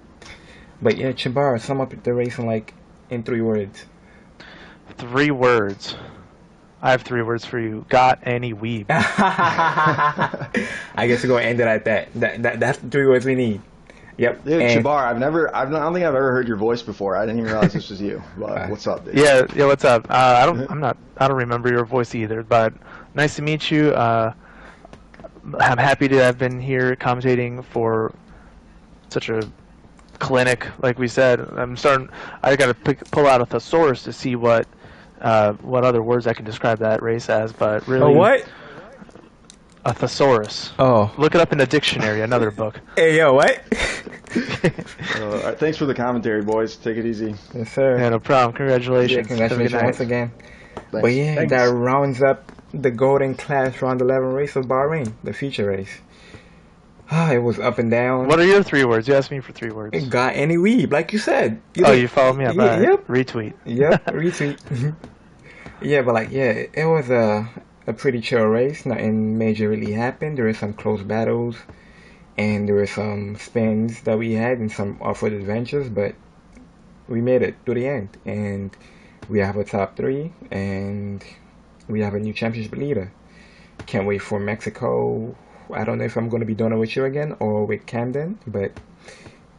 But yeah, Chabar, sum up the race in 3 words. 3 words. I have 3 words for you. Got any weeb? I guess we're gonna end it at that. That's the 3 words we need. Yep. Dude, And Chabar, I don't think I've ever heard your voice before. I didn't even realize this was you. But what's up, dude? Yeah. What's up? I don't remember your voice either. But nice to meet you. I'm happy to have been here commentating for such a clinic. Like we said, I got to pull out a thesaurus to see what other words I can describe that race as. But really, what? A thesaurus. Oh. Look it up in the dictionary. Another book. Hey, yo, what? All right, thanks for the commentary, boys. Take it easy. Yes, sir. Yeah, no problem. Congratulations. Yeah, Have a good congratulations night. once again. Thanks. But yeah, Thanks. that rounds up the Golden Class Round 11 race of Bahrain, the feature race. It was up and down. What are your 3 words? You asked me for 3 words. It got any weeb, like you said. You followed me up. Yeah, All right. yep. Retweet. Yep, retweet. Yeah, but it was a pretty chill race. Nothing major really happened. There were some close battles, and there were some spins that we had and some off-road adventures, but we made it to the end, and we have a top 3, and we have a new championship leader. Can't wait for Mexico. I don't know if I'm going to be doing it with you again or with Camden, but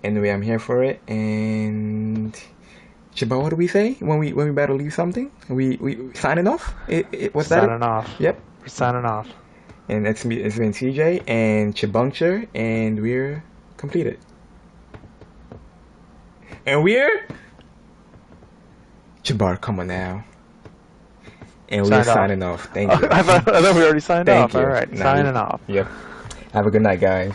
anyway, I'm here for it. And Chiba, what do we say when we about to leave something? We signing off. Was that Signing off. Yep. We're signing off. And it's been CJ and Chibuncture, and we're completed. And we're Chibar, come on now. And we're signing off. Thank you. I thought we already signed Thank off. you. All right, Nah, signing off. Yep. Have a good night, guys.